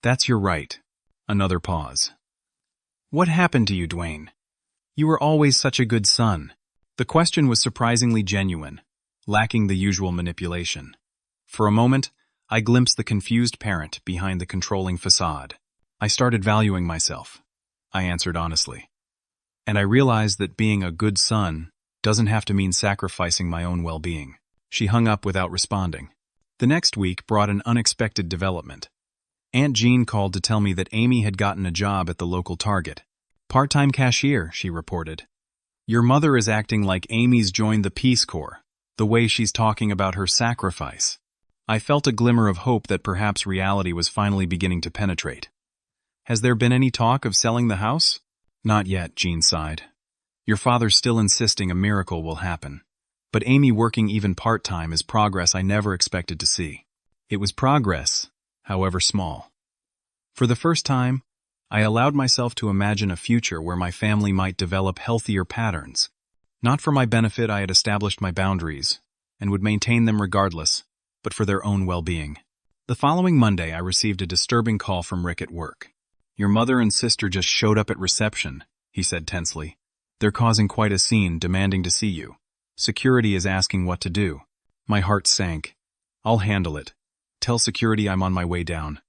Speaker 1: That's your right. Another pause. What happened to you, Dwayne? You were always such a good son. The question was surprisingly genuine, lacking the usual manipulation. For a moment, I glimpsed the confused parent behind the controlling facade. I started valuing myself, I answered honestly. And I realized that being a good son doesn't have to mean sacrificing my own well-being. She hung up without responding. The next week brought an unexpected development. Aunt Jean called to tell me that Amy had gotten a job at the local Target. Part-time cashier, she reported. Your mother is acting like Amy's joined the Peace Corps, the way she's talking about her sacrifice. I felt a glimmer of hope that perhaps reality was finally beginning to penetrate. Has there been any talk of selling the house? Not yet, Jean sighed. Your father's still insisting a miracle will happen. But Amy working even part-time is progress I never expected to see. It was progress, however small. For the first time, I allowed myself to imagine a future where my family might develop healthier patterns. Not for my benefit, I had established my boundaries, and would maintain them regardless, but for their own well-being. The following Monday, I received a disturbing call from Rick at work. Your mother and sister just showed up at reception, he said tensely. They're causing quite a scene, demanding to see you. Security is asking what to do. My heart sank. I'll handle it. Tell security I'm on my way down.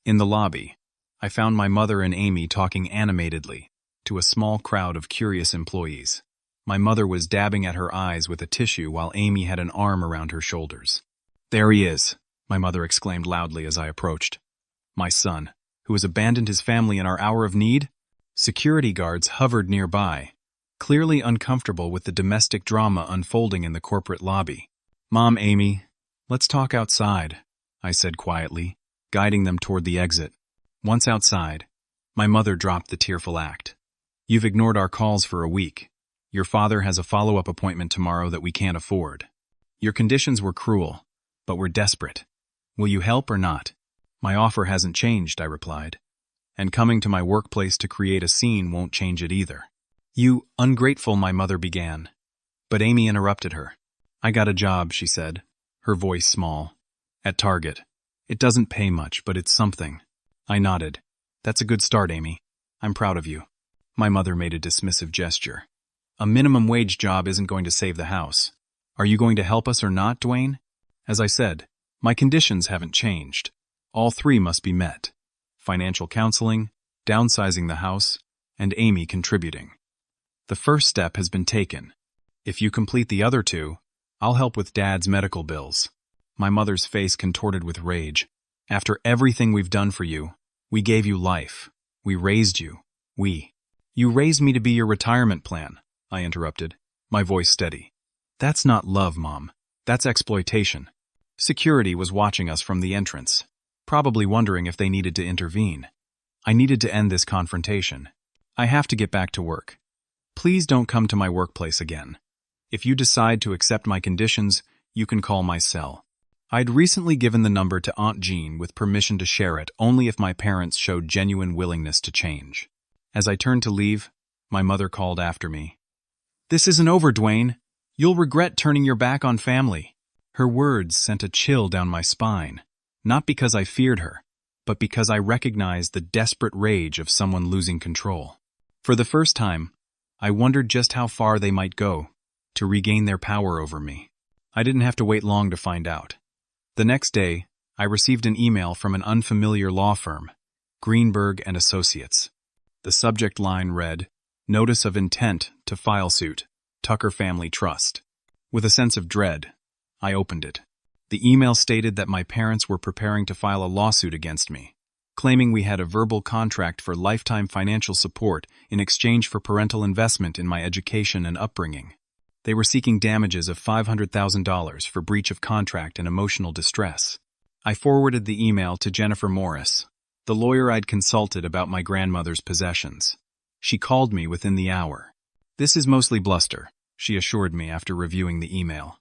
Speaker 1: In the lobby, I found my mother and Amy talking animatedly to a small crowd of curious employees. My mother was dabbing at her eyes with a tissue while Amy had an arm around her shoulders. There he is, my mother exclaimed loudly as I approached. My son, who has abandoned his family in our hour of need? Security guards hovered nearby, clearly uncomfortable with the domestic drama unfolding in the corporate lobby. Mom, Amy, let's talk outside, I said quietly, guiding them toward the exit. Once outside, my mother dropped the tearful act. You've ignored our calls for a week. Your father has a follow-up appointment tomorrow that we can't afford. Your conditions were cruel, but we're desperate. Will you help or not? My offer hasn't changed, I replied. And coming to my workplace to create a scene won't change it either. You ungrateful, my mother began. But Amy interrupted her. I got a job, she said, her voice small. At Target. It doesn't pay much, but it's something. I nodded. That's a good start, Amy. I'm proud of you. My mother made a dismissive gesture. A minimum wage job isn't going to save the house. Are you going to help us or not, Dwayne? As I said, my conditions haven't changed. All three must be met. Financial counseling, downsizing the house, and Amy contributing. The first step has been taken. If you complete the other two, I'll help with Dad's medical bills. My mother's face contorted with rage. After everything we've done for you, we gave you life. We raised you. You raised me to be your retirement plan, I interrupted, my voice steady. That's not love, Mom. That's exploitation. Security was watching us from the entrance, probably wondering if they needed to intervene. I needed to end this confrontation. I have to get back to work. Please don't come to my workplace again. If you decide to accept my conditions, you can call my cell. I'd recently given the number to Aunt Jean with permission to share it only if my parents showed genuine willingness to change. As I turned to leave, my mother called after me. This isn't over, Dwayne. You'll regret turning your back on family. Her words sent a chill down my spine, not because I feared her, but because I recognized the desperate rage of someone losing control. For the first time, I wondered just how far they might go to regain their power over me. I didn't have to wait long to find out. The next day, I received an email from an unfamiliar law firm, Greenberg and Associates. The subject line read, Notice of Intent to File Suit, Tucker Family Trust. With a sense of dread, I opened it. The email stated that my parents were preparing to file a lawsuit against me, claiming we had a verbal contract for lifetime financial support in exchange for parental investment in my education and upbringing. They were seeking damages of $500,000 for breach of contract and emotional distress. I forwarded the email to Jennifer Morris, the lawyer I'd consulted about my grandmother's possessions. She called me within the hour. This is mostly bluster. she assured me after reviewing the email.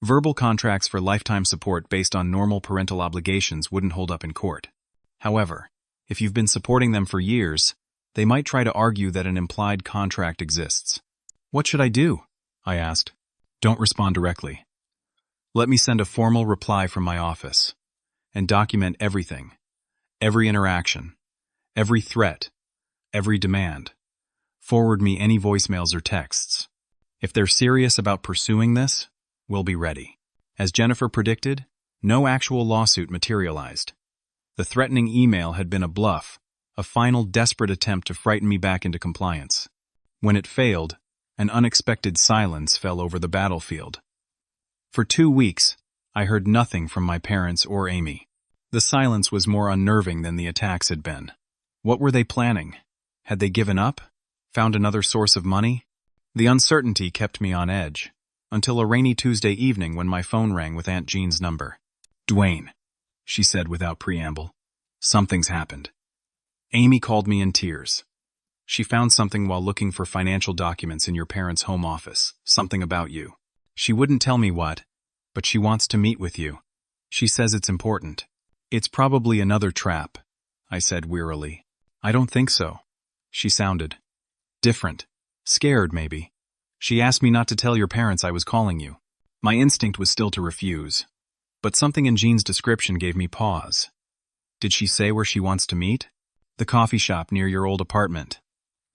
Speaker 1: Verbal contracts for lifetime support based on normal parental obligations wouldn't hold up in court. However, if you've been supporting them for years, they might try to argue that an implied contract exists. What should I do? I asked. Don't respond directly. Let me send a formal reply from my office and document everything, every interaction, every threat, every demand. Forward me any voicemails or texts. If they're serious about pursuing this, we'll be ready. As Jennifer predicted, no actual lawsuit materialized. The threatening email had been a bluff, a final desperate attempt to frighten me back into compliance. When it failed, an unexpected silence fell over the battlefield. For 2 weeks, I heard nothing from my parents or Amy. The silence was more unnerving than the attacks had been. What were they planning? Had they given up? Found another source of money? The uncertainty kept me on edge, until a rainy Tuesday evening when my phone rang with Aunt Jean's number. "Dwayne," she said without preamble. "Something's happened." Amy called me in tears. She found something while looking for financial documents in your parents' home office, something about you. She wouldn't tell me what, but she wants to meet with you. She says it's important. "It's probably another trap," I said wearily. "I don't think so." She sounded different. Scared, maybe. She asked me not to tell your parents I was calling you. My instinct was still to refuse. But something in Jean's description gave me pause. Did she say where she wants to meet? "The coffee shop near your old apartment.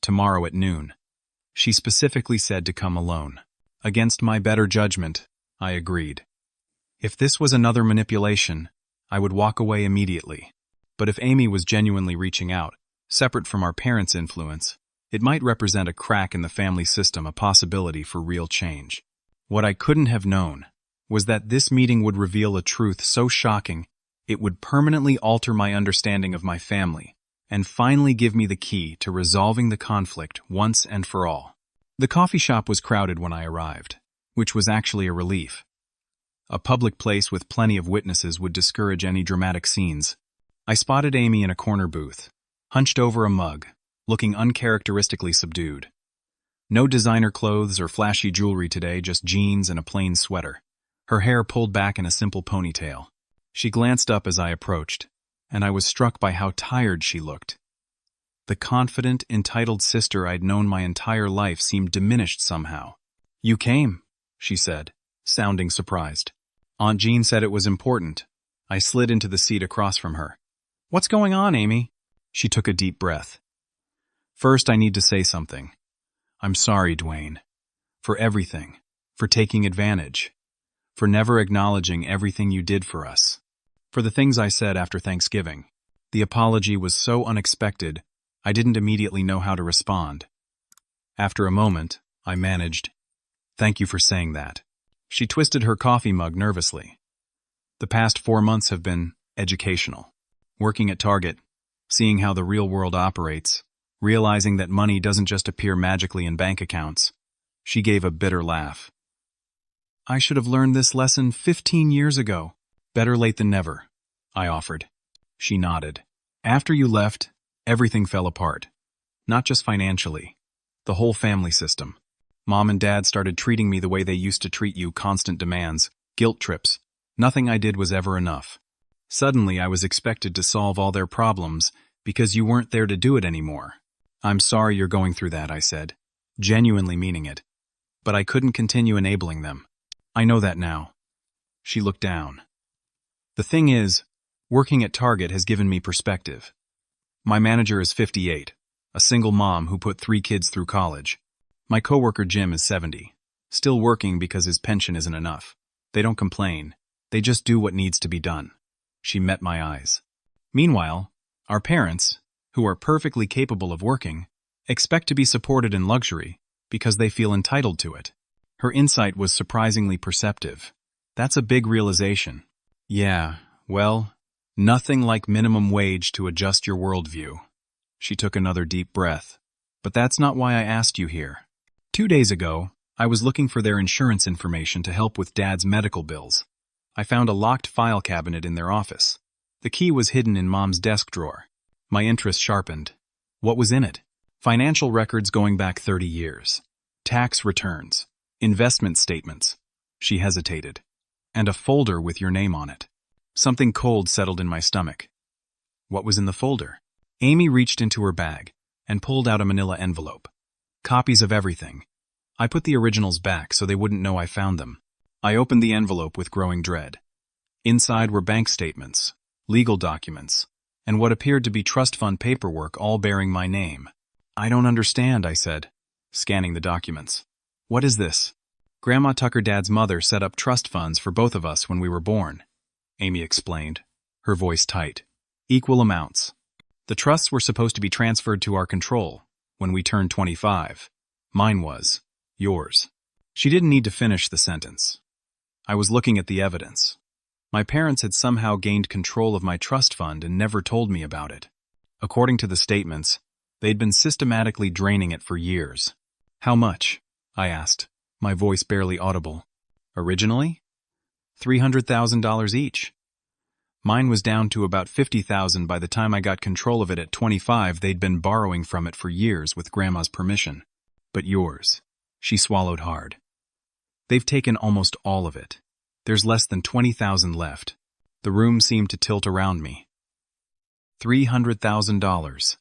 Speaker 1: Tomorrow at noon." She specifically said to come alone. Against my better judgment, I agreed. If this was another manipulation, I would walk away immediately. But if Amy was genuinely reaching out, separate from our parents' influence, it might represent a crack in the family system, a possibility for real change. What I couldn't have known was that this meeting would reveal a truth so shocking it would permanently alter my understanding of my family and finally give me the key to resolving the conflict once and for all. The coffee shop was crowded when I arrived, which was actually a relief. A public place with plenty of witnesses would discourage any dramatic scenes. I spotted Amy in a corner booth, hunched over a mug, looking uncharacteristically subdued. No designer clothes or flashy jewelry today, just jeans and a plain sweater. Her hair pulled back in a simple ponytail. She glanced up as I approached, and I was struck by how tired she looked. The confident, entitled sister I'd known my entire life seemed diminished somehow. "You came," she said, sounding surprised. "Aunt Jean said it was important." I slid into the seat across from her. "What's going on, Amy?" She took a deep breath. "First, I need to say something. I'm sorry, Dwayne. For everything. For taking advantage. For never acknowledging everything you did for us. For the things I said after Thanksgiving. The apology was so unexpected, I didn't immediately know how to respond. After a moment, I managed, "Thank you for saying that." She twisted her coffee mug nervously. "The past 4 months have been educational. Working at Target, seeing how the real world operates, realizing that money doesn't just appear magically in bank accounts." She gave a bitter laugh. "I should have learned this lesson 15 years ago." "Better late than never," I offered. She nodded. "After you left, everything fell apart. Not just financially. The whole family system. Mom and Dad started treating me the way they used to treat you, constant demands, guilt trips. Nothing I did was ever enough. Suddenly I was expected to solve all their problems because you weren't there to do it anymore. I'm sorry you're going through that," I said, genuinely meaning it. But I couldn't continue enabling them. "I know that now." She looked down. "The thing is, working at Target has given me perspective. My manager is 58, a single mom who put 3 kids through college. My coworker Jim is 70, still working because his pension isn't enough. They don't complain. They just do what needs to be done." She met my eyes. "Meanwhile, our parents, who are perfectly capable of working, expect to be supported in luxury because they feel entitled to it." Her insight was surprisingly perceptive. "That's a big realization." "Yeah, well, nothing like minimum wage to adjust your worldview." She took another deep breath. "But that's not why I asked you here. 2 days ago, I was looking for their insurance information to help with Dad's medical bills. I found a locked file cabinet in their office. The key was hidden in Mom's desk drawer. My interest sharpened. What was in it? Financial records going back 30 years. Tax returns. Investment statements. She hesitated. And a folder with your name on it. Something cold settled in my stomach. What was in the folder? Amy reached into her bag and pulled out a manila envelope. Copies of everything. I put the originals back so they wouldn't know I found them. I opened the envelope with growing dread. Inside were bank statements, legal documents, and what appeared to be trust fund paperwork all bearing my name. I don't understand, I said, scanning the documents. What is this? Grandma Tucker Dad's mother set up trust funds for both of us when we were born, Amy explained, her voice tight. Equal amounts. The trusts were supposed to be transferred to our control when we turned 25. Mine was. Yours. She didn't need to finish the sentence. I was looking at the evidence. My parents had somehow gained control of my trust fund and never told me about it. According to the statements, they'd been systematically draining it for years. How much? I asked, my voice barely audible. Originally? $300,000 each. Mine was down to about $50,000 by the time I got control of it at 25. They'd been borrowing from it for years with Grandma's permission. But yours. She swallowed hard. They've taken almost all of it. There's less than $20,000 left. The room seemed to tilt around me. $300,000.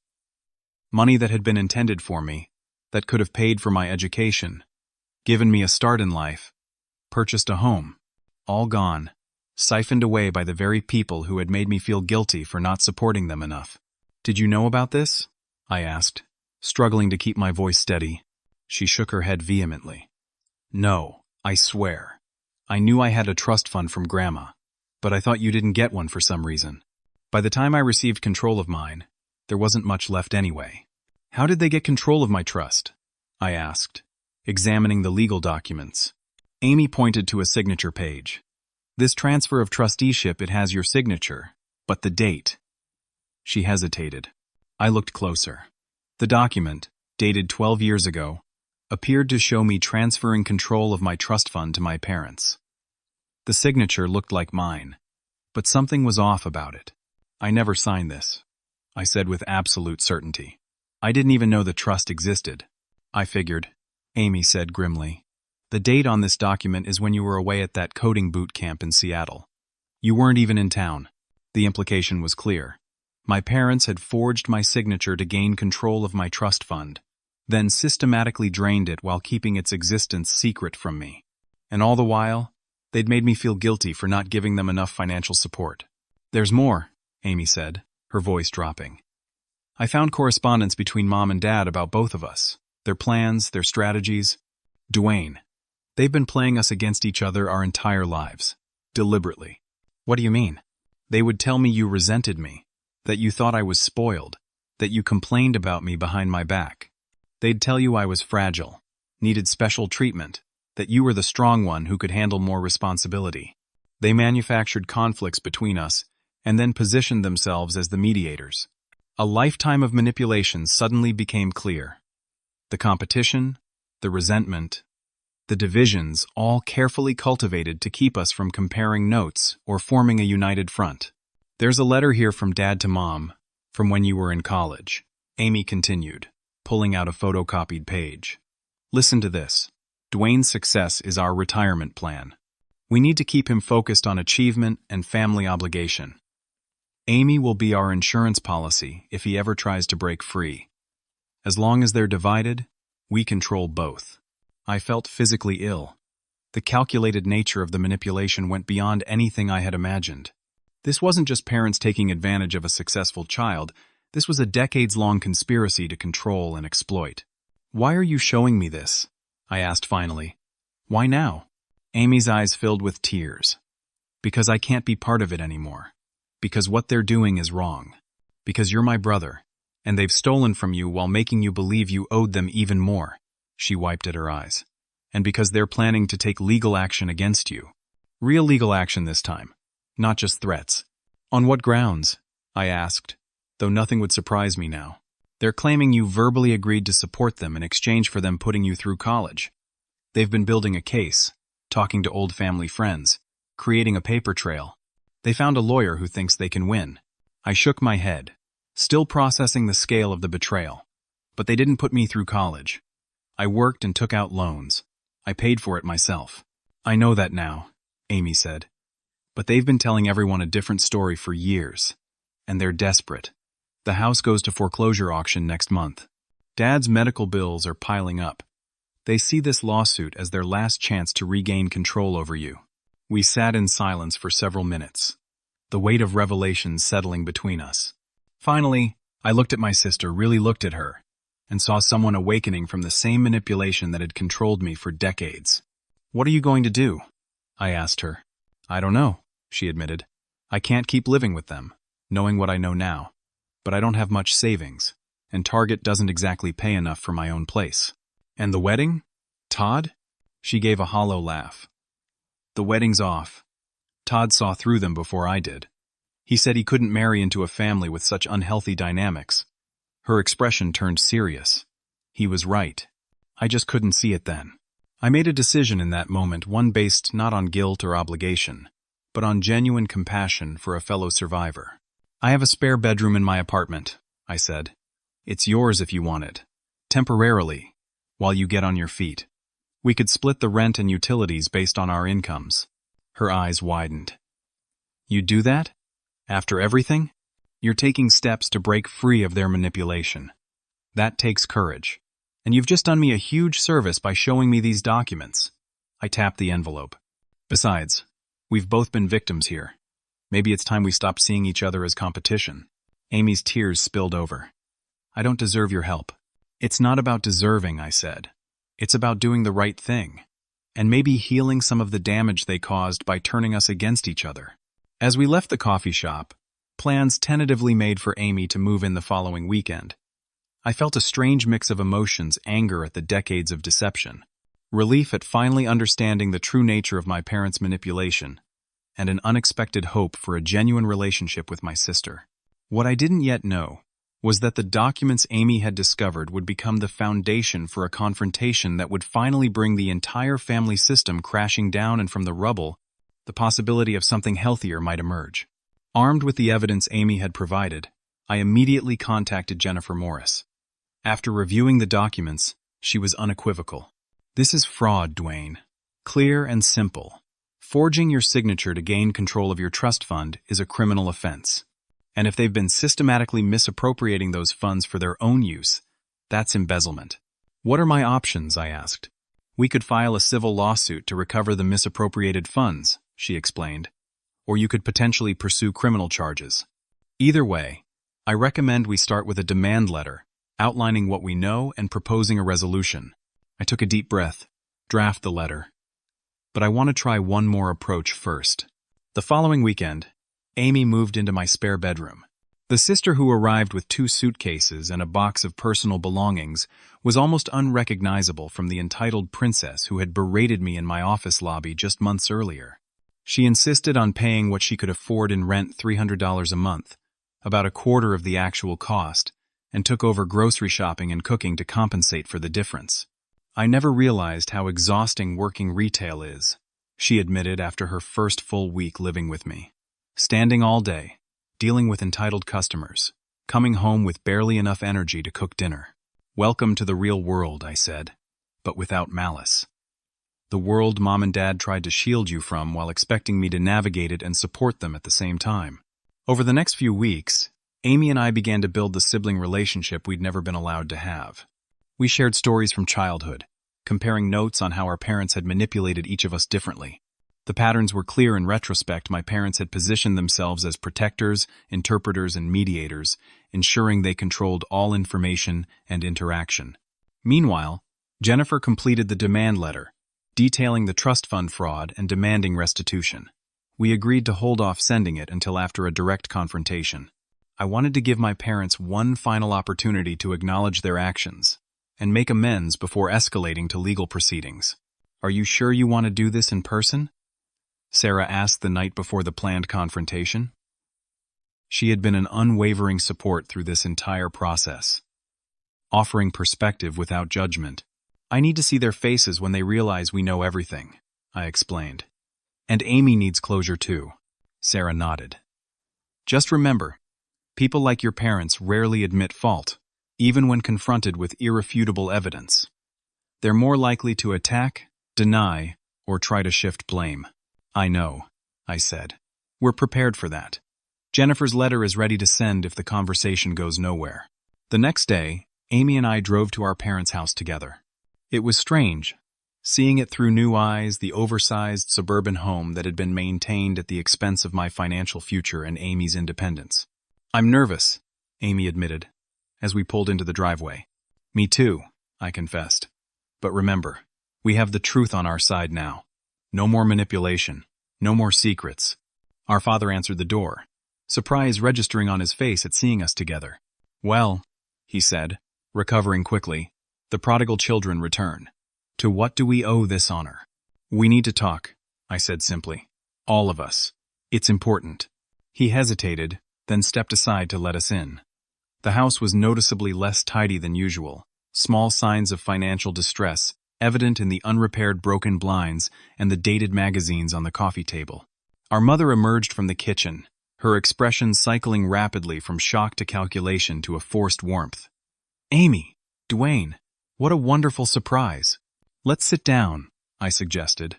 Speaker 1: Money that had been intended for me, that could have paid for my education, given me a start in life, purchased a home. All gone, siphoned away by the very people who had made me feel guilty for not supporting them enough. Did you know about this? I asked, struggling to keep my voice steady. She shook her head vehemently. No, I swear. I knew I had a trust fund from Grandma, but I thought you didn't get one for some reason. By the time I received control of mine, there wasn't much left anyway. How did they get control of my trust? I asked, examining the legal documents. Amy pointed to a signature page. This transfer of trusteeship, it has your signature, but the date. She hesitated. I looked closer. The document, dated 12 years ago, appeared to show me transferring control of my trust fund to my parents. The signature looked like mine, but something was off about it. I never signed this, I said with absolute certainty. I didn't even know the trust existed. I figured, Amy said grimly. The date on this document is when you were away at that coding boot camp in Seattle. You weren't even in town. The implication was clear. My parents had forged my signature to gain control of my trust fund, then systematically drained it while keeping its existence secret from me. And all the while, they'd made me feel guilty for not giving them enough financial support. There's more, Amy said, her voice dropping. I found correspondence between Mom and Dad about both of us, their plans, their strategies. Dwayne, they've been playing us against each other our entire lives, deliberately. What do you mean? They would tell me you resented me, that you thought I was spoiled, that you complained about me behind my back. They'd tell you I was fragile, needed special treatment, that you were the strong one who could handle more responsibility. They manufactured conflicts between us and then positioned themselves as the mediators. A lifetime of manipulation suddenly became clear. The competition, the resentment, the divisions, all carefully cultivated to keep us from comparing notes or forming a united front. There's a letter here from Dad to Mom, from when you were in college, Amy continued, pulling out a photocopied page. Listen to this. Dwayne's success is our retirement plan. We need to keep him focused on achievement and family obligation. Amy will be our insurance policy if he ever tries to break free. As long as they're divided, we control both. I felt physically ill. The calculated nature of the manipulation went beyond anything I had imagined. This wasn't just parents taking advantage of a successful child. This was a decades-long conspiracy to control and exploit. Why are you showing me this? I asked finally. Why now? Amy's eyes filled with tears. Because I can't be part of it anymore. Because what they're doing is wrong. Because you're my brother, and they've stolen from you while making you believe you owed them even more. She wiped at her eyes. And because they're planning to take legal action against you. Real legal action this time, not just threats. On what grounds? I asked, though nothing would surprise me now. They're claiming you verbally agreed to support them in exchange for them putting you through college. They've been building a case, talking to old family friends, creating a paper trail. They found a lawyer who thinks they can win. I shook my head, still processing the scale of the betrayal. But they didn't put me through college. I worked and took out loans. I paid for it myself. I know that now, Amy said. But they've been telling everyone a different story for years. And they're desperate. The house goes to foreclosure auction next month. Dad's medical bills are piling up. They see this lawsuit as their last chance to regain control over you. We sat in silence for several minutes, the weight of revelations settling between us. Finally, I looked at my sister, really looked at her, and saw someone awakening from the same manipulation that had controlled me for decades. "What are you going to do?" I asked her. "I don't know," she admitted. "I can't keep living with them, knowing what I know now. But I don't have much savings, and Target doesn't exactly pay enough for my own place." "And the wedding? Todd?" She gave a hollow laugh. "The wedding's off. Todd saw through them before I did. He said he couldn't marry into a family with such unhealthy dynamics." Her expression turned serious. He was right. I just couldn't see it then. I made a decision in that moment, one based not on guilt or obligation, but on genuine compassion for a fellow survivor. "I have a spare bedroom in my apartment," I said. "It's yours if you want it. Temporarily, while you get on your feet. We could split the rent and utilities based on our incomes." Her eyes widened. "You'd do that? After everything? You're taking steps to break free of their manipulation. That takes courage. And you've just done me a huge service by showing me these documents." I tapped the envelope. "Besides, we've both been victims here. Maybe it's time we stop seeing each other as competition." Amy's tears spilled over. "I don't deserve your help." "It's not about deserving," I said. "It's about doing the right thing, and maybe healing some of the damage they caused by turning us against each other." As we left the coffee shop, plans tentatively made for Amy to move in the following weekend, I felt a strange mix of emotions: anger at the decades of deception, relief at finally understanding the true nature of my parents' manipulation, and an unexpected hope for a genuine relationship with my sister. What I didn't yet know was that the documents Amy had discovered would become the foundation for a confrontation that would finally bring the entire family system crashing down, and from the rubble, the possibility of something healthier might emerge. Armed with the evidence Amy had provided, I immediately contacted Jennifer Morris. After reviewing the documents, she was unequivocal. "This is fraud, Dwayne. Clear and simple. Forging your signature to gain control of your trust fund is a criminal offense. And if they've been systematically misappropriating those funds for their own use, that's embezzlement." "What are my options?" I asked. "We could file a civil lawsuit to recover the misappropriated funds," she explained. "Or you could potentially pursue criminal charges. Either way, I recommend we start with a demand letter, outlining what we know and proposing a resolution." I took a deep breath. "Draft the letter. But I want to try one more approach first." The following weekend, Amy moved into my spare bedroom. The sister who arrived with 2 suitcases and a box of personal belongings was almost unrecognizable from the entitled princess who had berated me in my office lobby just months earlier. She insisted on paying what she could afford in rent, $300 a month, about a quarter of the actual cost, and took over grocery shopping and cooking to compensate for the difference. "I never realized how exhausting working retail is," she admitted after her first full week living with me. "Standing all day, dealing with entitled customers, coming home with barely enough energy to cook dinner. Welcome to the real world," I said, but without malice. "The world Mom and Dad tried to shield you from while expecting me to navigate it and support them at the same time." Over the next few weeks, Amy and I began to build the sibling relationship we'd never been allowed to have. We shared stories from childhood, comparing notes on how our parents had manipulated each of us differently. The patterns were clear in retrospect. My parents had positioned themselves as protectors, interpreters, and mediators, ensuring they controlled all information and interaction. Meanwhile, Jennifer completed the demand letter, detailing the trust fund fraud and demanding restitution. We agreed to hold off sending it until after a direct confrontation. I wanted to give my parents one final opportunity to acknowledge their actions and make amends before escalating to legal proceedings. "Are you sure you want to do this in person?" Sarah asked the night before the planned confrontation. She had been an unwavering support through this entire process, offering perspective without judgment. "I need to see their faces when they realize we know everything," I explained. "And Amy needs closure too." Sarah nodded. "Just remember, people like your parents rarely admit fault, even when confronted with irrefutable evidence. They're more likely to attack deny, or try to shift blame. I know, I said. We're prepared for that. Jennifer's letter is ready to send if the conversation goes nowhere. The next day, Amy and I drove to our parents' house together. It was strange, seeing it through new eyes, the oversized suburban home that had been maintained at the expense of my financial future and Amy's independence. I'm nervous, Amy admitted, as we pulled into the driveway. Me too, I confessed. But remember, we have the truth on our side now. No more manipulation, no more secrets. Our father answered the door, surprise registering on his face at seeing us together. Well, he said, recovering quickly, the prodigal children return. To what do we owe this honor? We need to talk, I said simply. All of us. It's important. He hesitated, then stepped aside to let us in. The house was noticeably less tidy than usual, small signs of financial distress evident in the unrepaired broken blinds and the dated magazines on the coffee table. Our mother emerged from the kitchen, her expression cycling rapidly from shock to calculation to a forced warmth. Amy, Dwayne, what a wonderful surprise. Let's sit down, I suggested,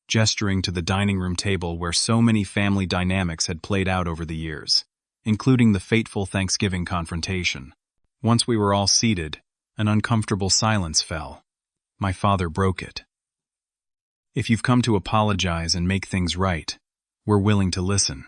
Speaker 1: gesturing to the dining room table where so many family dynamics had played out over the years, including the fateful Thanksgiving confrontation. Once we were all seated, an uncomfortable silence fell. My father broke it. If you've come to apologize and make things right, we're willing to listen.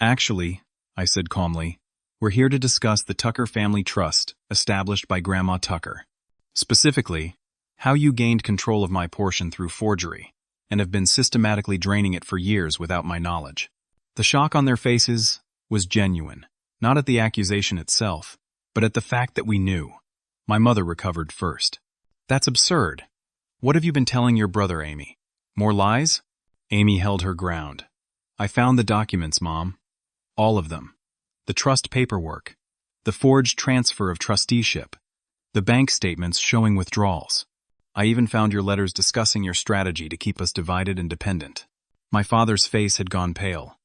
Speaker 1: Actually, I said calmly, we're here to discuss the Tucker family trust established by Grandma Tucker. Specifically, how you gained control of my portion through forgery, and have been systematically draining it for years without my knowledge. The shock on their faces was genuine, not at the accusation itself, but at the fact that we knew. My mother recovered first. That's absurd. What have you been telling your brother, Amy? More lies? Amy held her ground. I found the documents, Mom. All of them. The trust paperwork, the forged transfer of trusteeship, the bank statements showing withdrawals. I even found your letters discussing your strategy to keep us divided and dependent. My father's face had gone pale.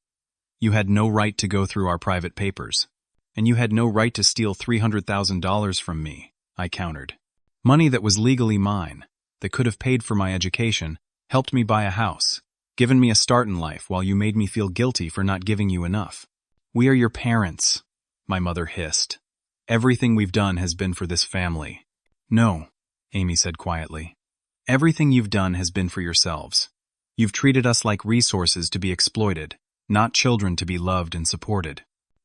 Speaker 1: You had no right to go through our private papers, and you had no right to steal $300,000 from me, I countered. Money that was legally mine, that could have paid for my education, helped me buy a house, given me a start in life while you made me feel guilty for not giving you enough. We are your parents, my mother hissed. Everything we've done has been for this family. No, Amy said quietly. Everything you've done has been for yourselves. You've treated us like resources to be exploited, not children to be loved and supported.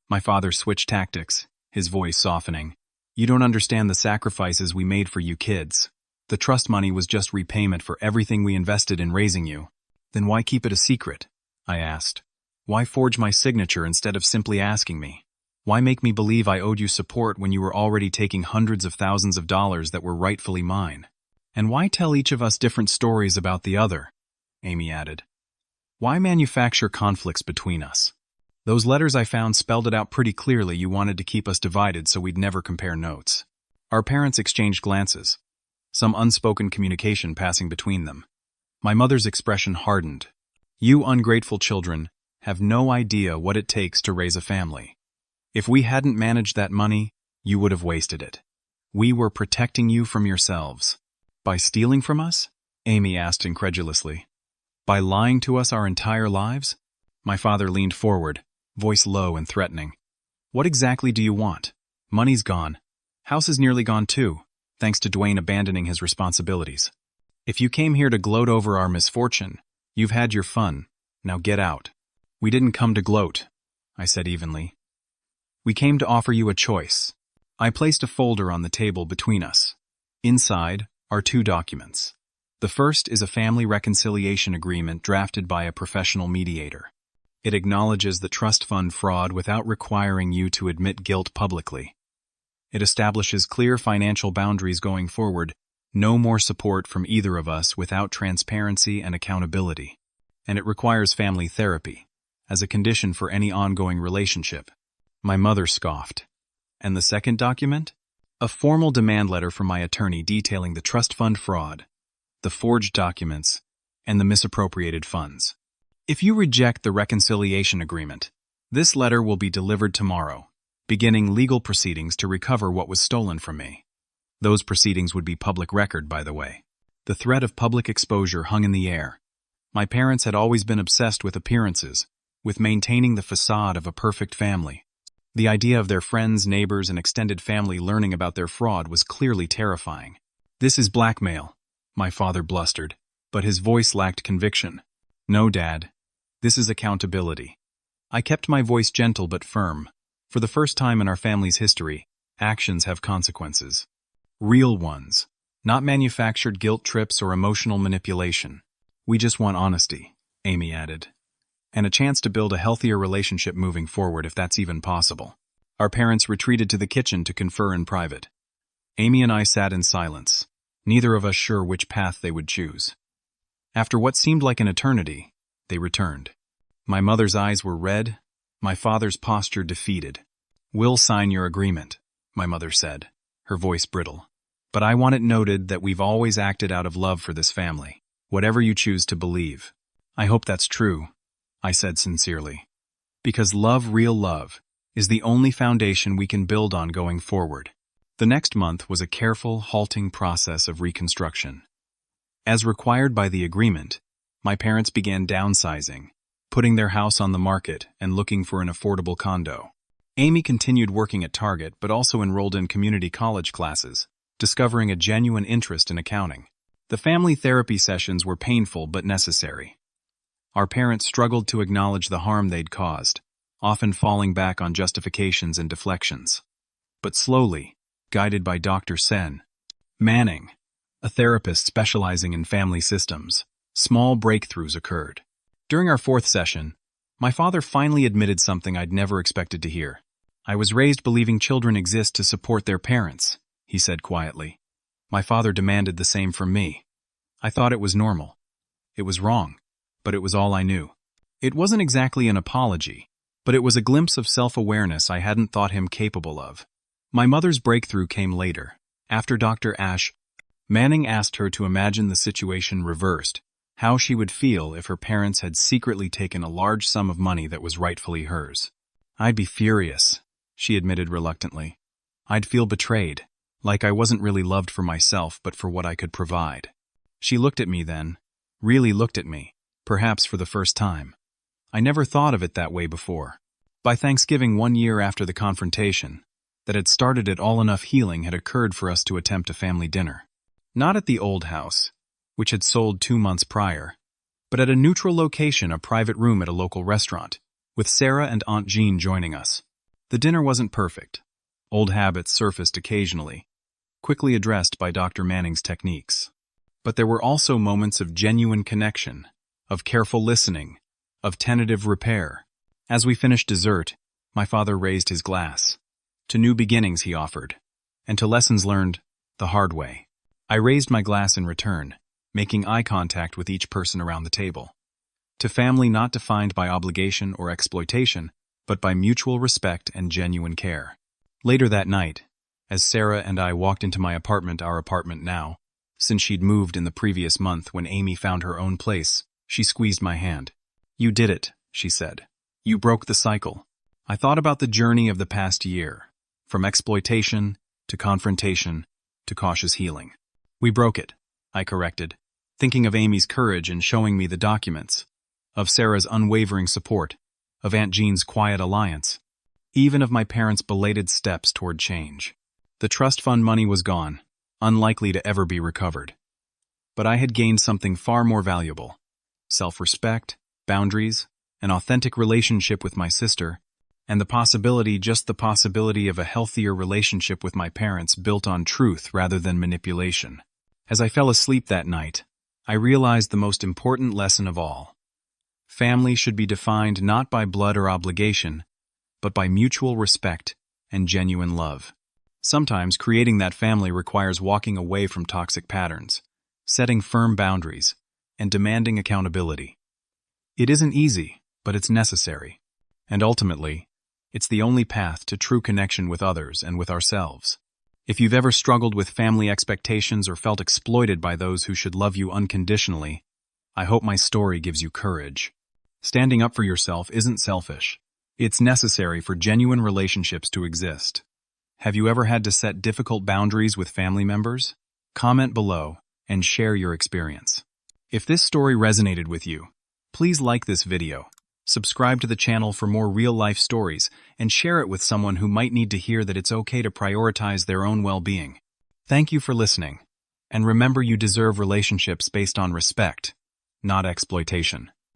Speaker 1: My father switched tactics, his voice softening. You don't understand the sacrifices we made for you kids. The trust money was just repayment for everything we invested in raising you. Then why keep it a secret? I asked. Why forge my signature instead of simply asking me? Why make me believe I owed you support when you were already taking hundreds of thousands of dollars that were rightfully mine? And why tell each of us different stories about the other? Amy added. Why manufacture conflicts between us? Those letters I found spelled it out pretty clearly. You wanted to keep us divided so we'd never compare notes. Our parents exchanged glances, some unspoken communication passing between them. My mother's expression hardened. You ungrateful children have no idea what it takes to raise a family. If we hadn't managed that money, you would have wasted it. We were protecting you from yourselves. By stealing from us? Amy asked incredulously. By lying to us our entire lives? My father leaned forward, voice low and threatening. What exactly do you want? Money's gone. House is nearly gone too, thanks to Dwayne abandoning his responsibilities. If you came here to gloat over our misfortune, you've had your fun. Now get out. We didn't come to gloat, I said evenly. We came to offer you a choice. I placed a folder on the table between us. Inside are two documents. The first is a family reconciliation agreement drafted by a professional mediator. It acknowledges the trust fund fraud without requiring you to admit guilt publicly. It establishes clear financial boundaries going forward, no more support from either of us without transparency and accountability. And it requires family therapy, as a condition for any ongoing relationship. My mother scoffed. And the second document? A formal demand letter from my attorney detailing the trust fund fraud, the forged documents, and the misappropriated funds. If you reject the reconciliation agreement, this letter will be delivered tomorrow, beginning legal proceedings to recover what was stolen from me. Those proceedings would be public record, by the way. The threat of public exposure hung in the air. My parents had always been obsessed with appearances, with maintaining the facade of a perfect family. The idea of their friends, neighbors, and extended family learning about their fraud was clearly terrifying. "This is blackmail," my father blustered, but his voice lacked conviction. "No, Dad. This is accountability." I kept my voice gentle but firm. For the first time in our family's history, actions have consequences. Real ones. Not manufactured guilt trips or emotional manipulation. "We just want honesty," Amy added. "And a chance to build a healthier relationship moving forward if that's even possible." Our parents retreated to the kitchen to confer in private. Amy and I sat in silence, neither of us sure which path they would choose. After what seemed like an eternity, they returned. My mother's eyes were red, my father's posture defeated. "We'll sign your agreement," my mother said, her voice brittle. "But I want it noted that we've always acted out of love for this family, whatever you choose to believe." "I hope that's true," I said sincerely. "Because love, real love, is the only foundation we can build on going forward." The next month was a careful, halting process of reconstruction. As required by the agreement, my parents began downsizing, putting their house on the market and looking for an affordable condo. Amy continued working at Target but also enrolled in community college classes, discovering a genuine interest in accounting. The family therapy sessions were painful but necessary. Our parents struggled to acknowledge the harm they'd caused, often falling back on justifications and deflections. But slowly, guided by Dr. Sen Manning, a therapist specializing in family systems, small breakthroughs occurred. During our fourth session, my father finally admitted something I'd never expected to hear. "I was raised believing children exist to support their parents," he said quietly. My father demanded the same from me. I thought it was normal. It was wrong, but it was all I knew. It wasn't exactly an apology, but it was a glimpse of self-awareness I hadn't thought him capable of. My mother's breakthrough came later, after Dr. Manning asked her to imagine the situation reversed, how she would feel if her parents had secretly taken a large sum of money that was rightfully hers. "I'd be furious," she admitted reluctantly. "I'd feel betrayed, like I wasn't really loved for myself but for what I could provide." She looked at me then, really looked at me, perhaps for the first time. I never thought of it that way before. By Thanksgiving 1 year after the confrontation, that had started it all, enough healing had occurred for us to attempt a family dinner. Not at the old house, which had sold 2 months prior, but at a neutral location, a private room at a local restaurant, with Sarah and Aunt Jean joining us. The dinner wasn't perfect. Old habits surfaced occasionally, quickly addressed by Dr. Manning's techniques. But there were also moments of genuine connection, of careful listening, of tentative repair. As we finished dessert, my father raised his glass. To new beginnings, he offered, and to lessons learned the hard way. I raised my glass in return, making eye contact with each person around the table. To family not defined by obligation or exploitation, but by mutual respect and genuine care. Later that night, as Sarah and I walked into my apartment, our apartment now, since she'd moved in the previous month when Amy found her own place, she squeezed my hand. "You did it," she said. "You broke the cycle." I thought about the journey of the past year, from exploitation to confrontation to cautious healing. "We broke it," I corrected, thinking of Amy's courage in showing me the documents, of Sarah's unwavering support, of Aunt Jean's quiet alliance, even of my parents' belated steps toward change. The trust fund money was gone, unlikely to ever be recovered. But I had gained something far more valuable: self-respect, boundaries, an authentic relationship with my sister, and the possibility, just the possibility, of a healthier relationship with my parents built on truth rather than manipulation. As I fell asleep that night, I realized the most important lesson of all. Family should be defined not by blood or obligation, but by mutual respect and genuine love. Sometimes creating that family requires walking away from toxic patterns, setting firm boundaries, and demanding accountability. It isn't easy, but it's necessary. And ultimately, it's the only path to true connection with others and with ourselves. If you've ever struggled with family expectations or felt exploited by those who should love you unconditionally, I hope my story gives you courage. Standing up for yourself isn't selfish. It's necessary for genuine relationships to exist. Have you ever had to set difficult boundaries with family members? Comment below and share your experience. If this story resonated with you, please like this video, subscribe to the channel for more real-life stories, and share it with someone who might need to hear that it's okay to prioritize their own well-being. Thank you for listening, and remember you deserve relationships based on respect, not exploitation.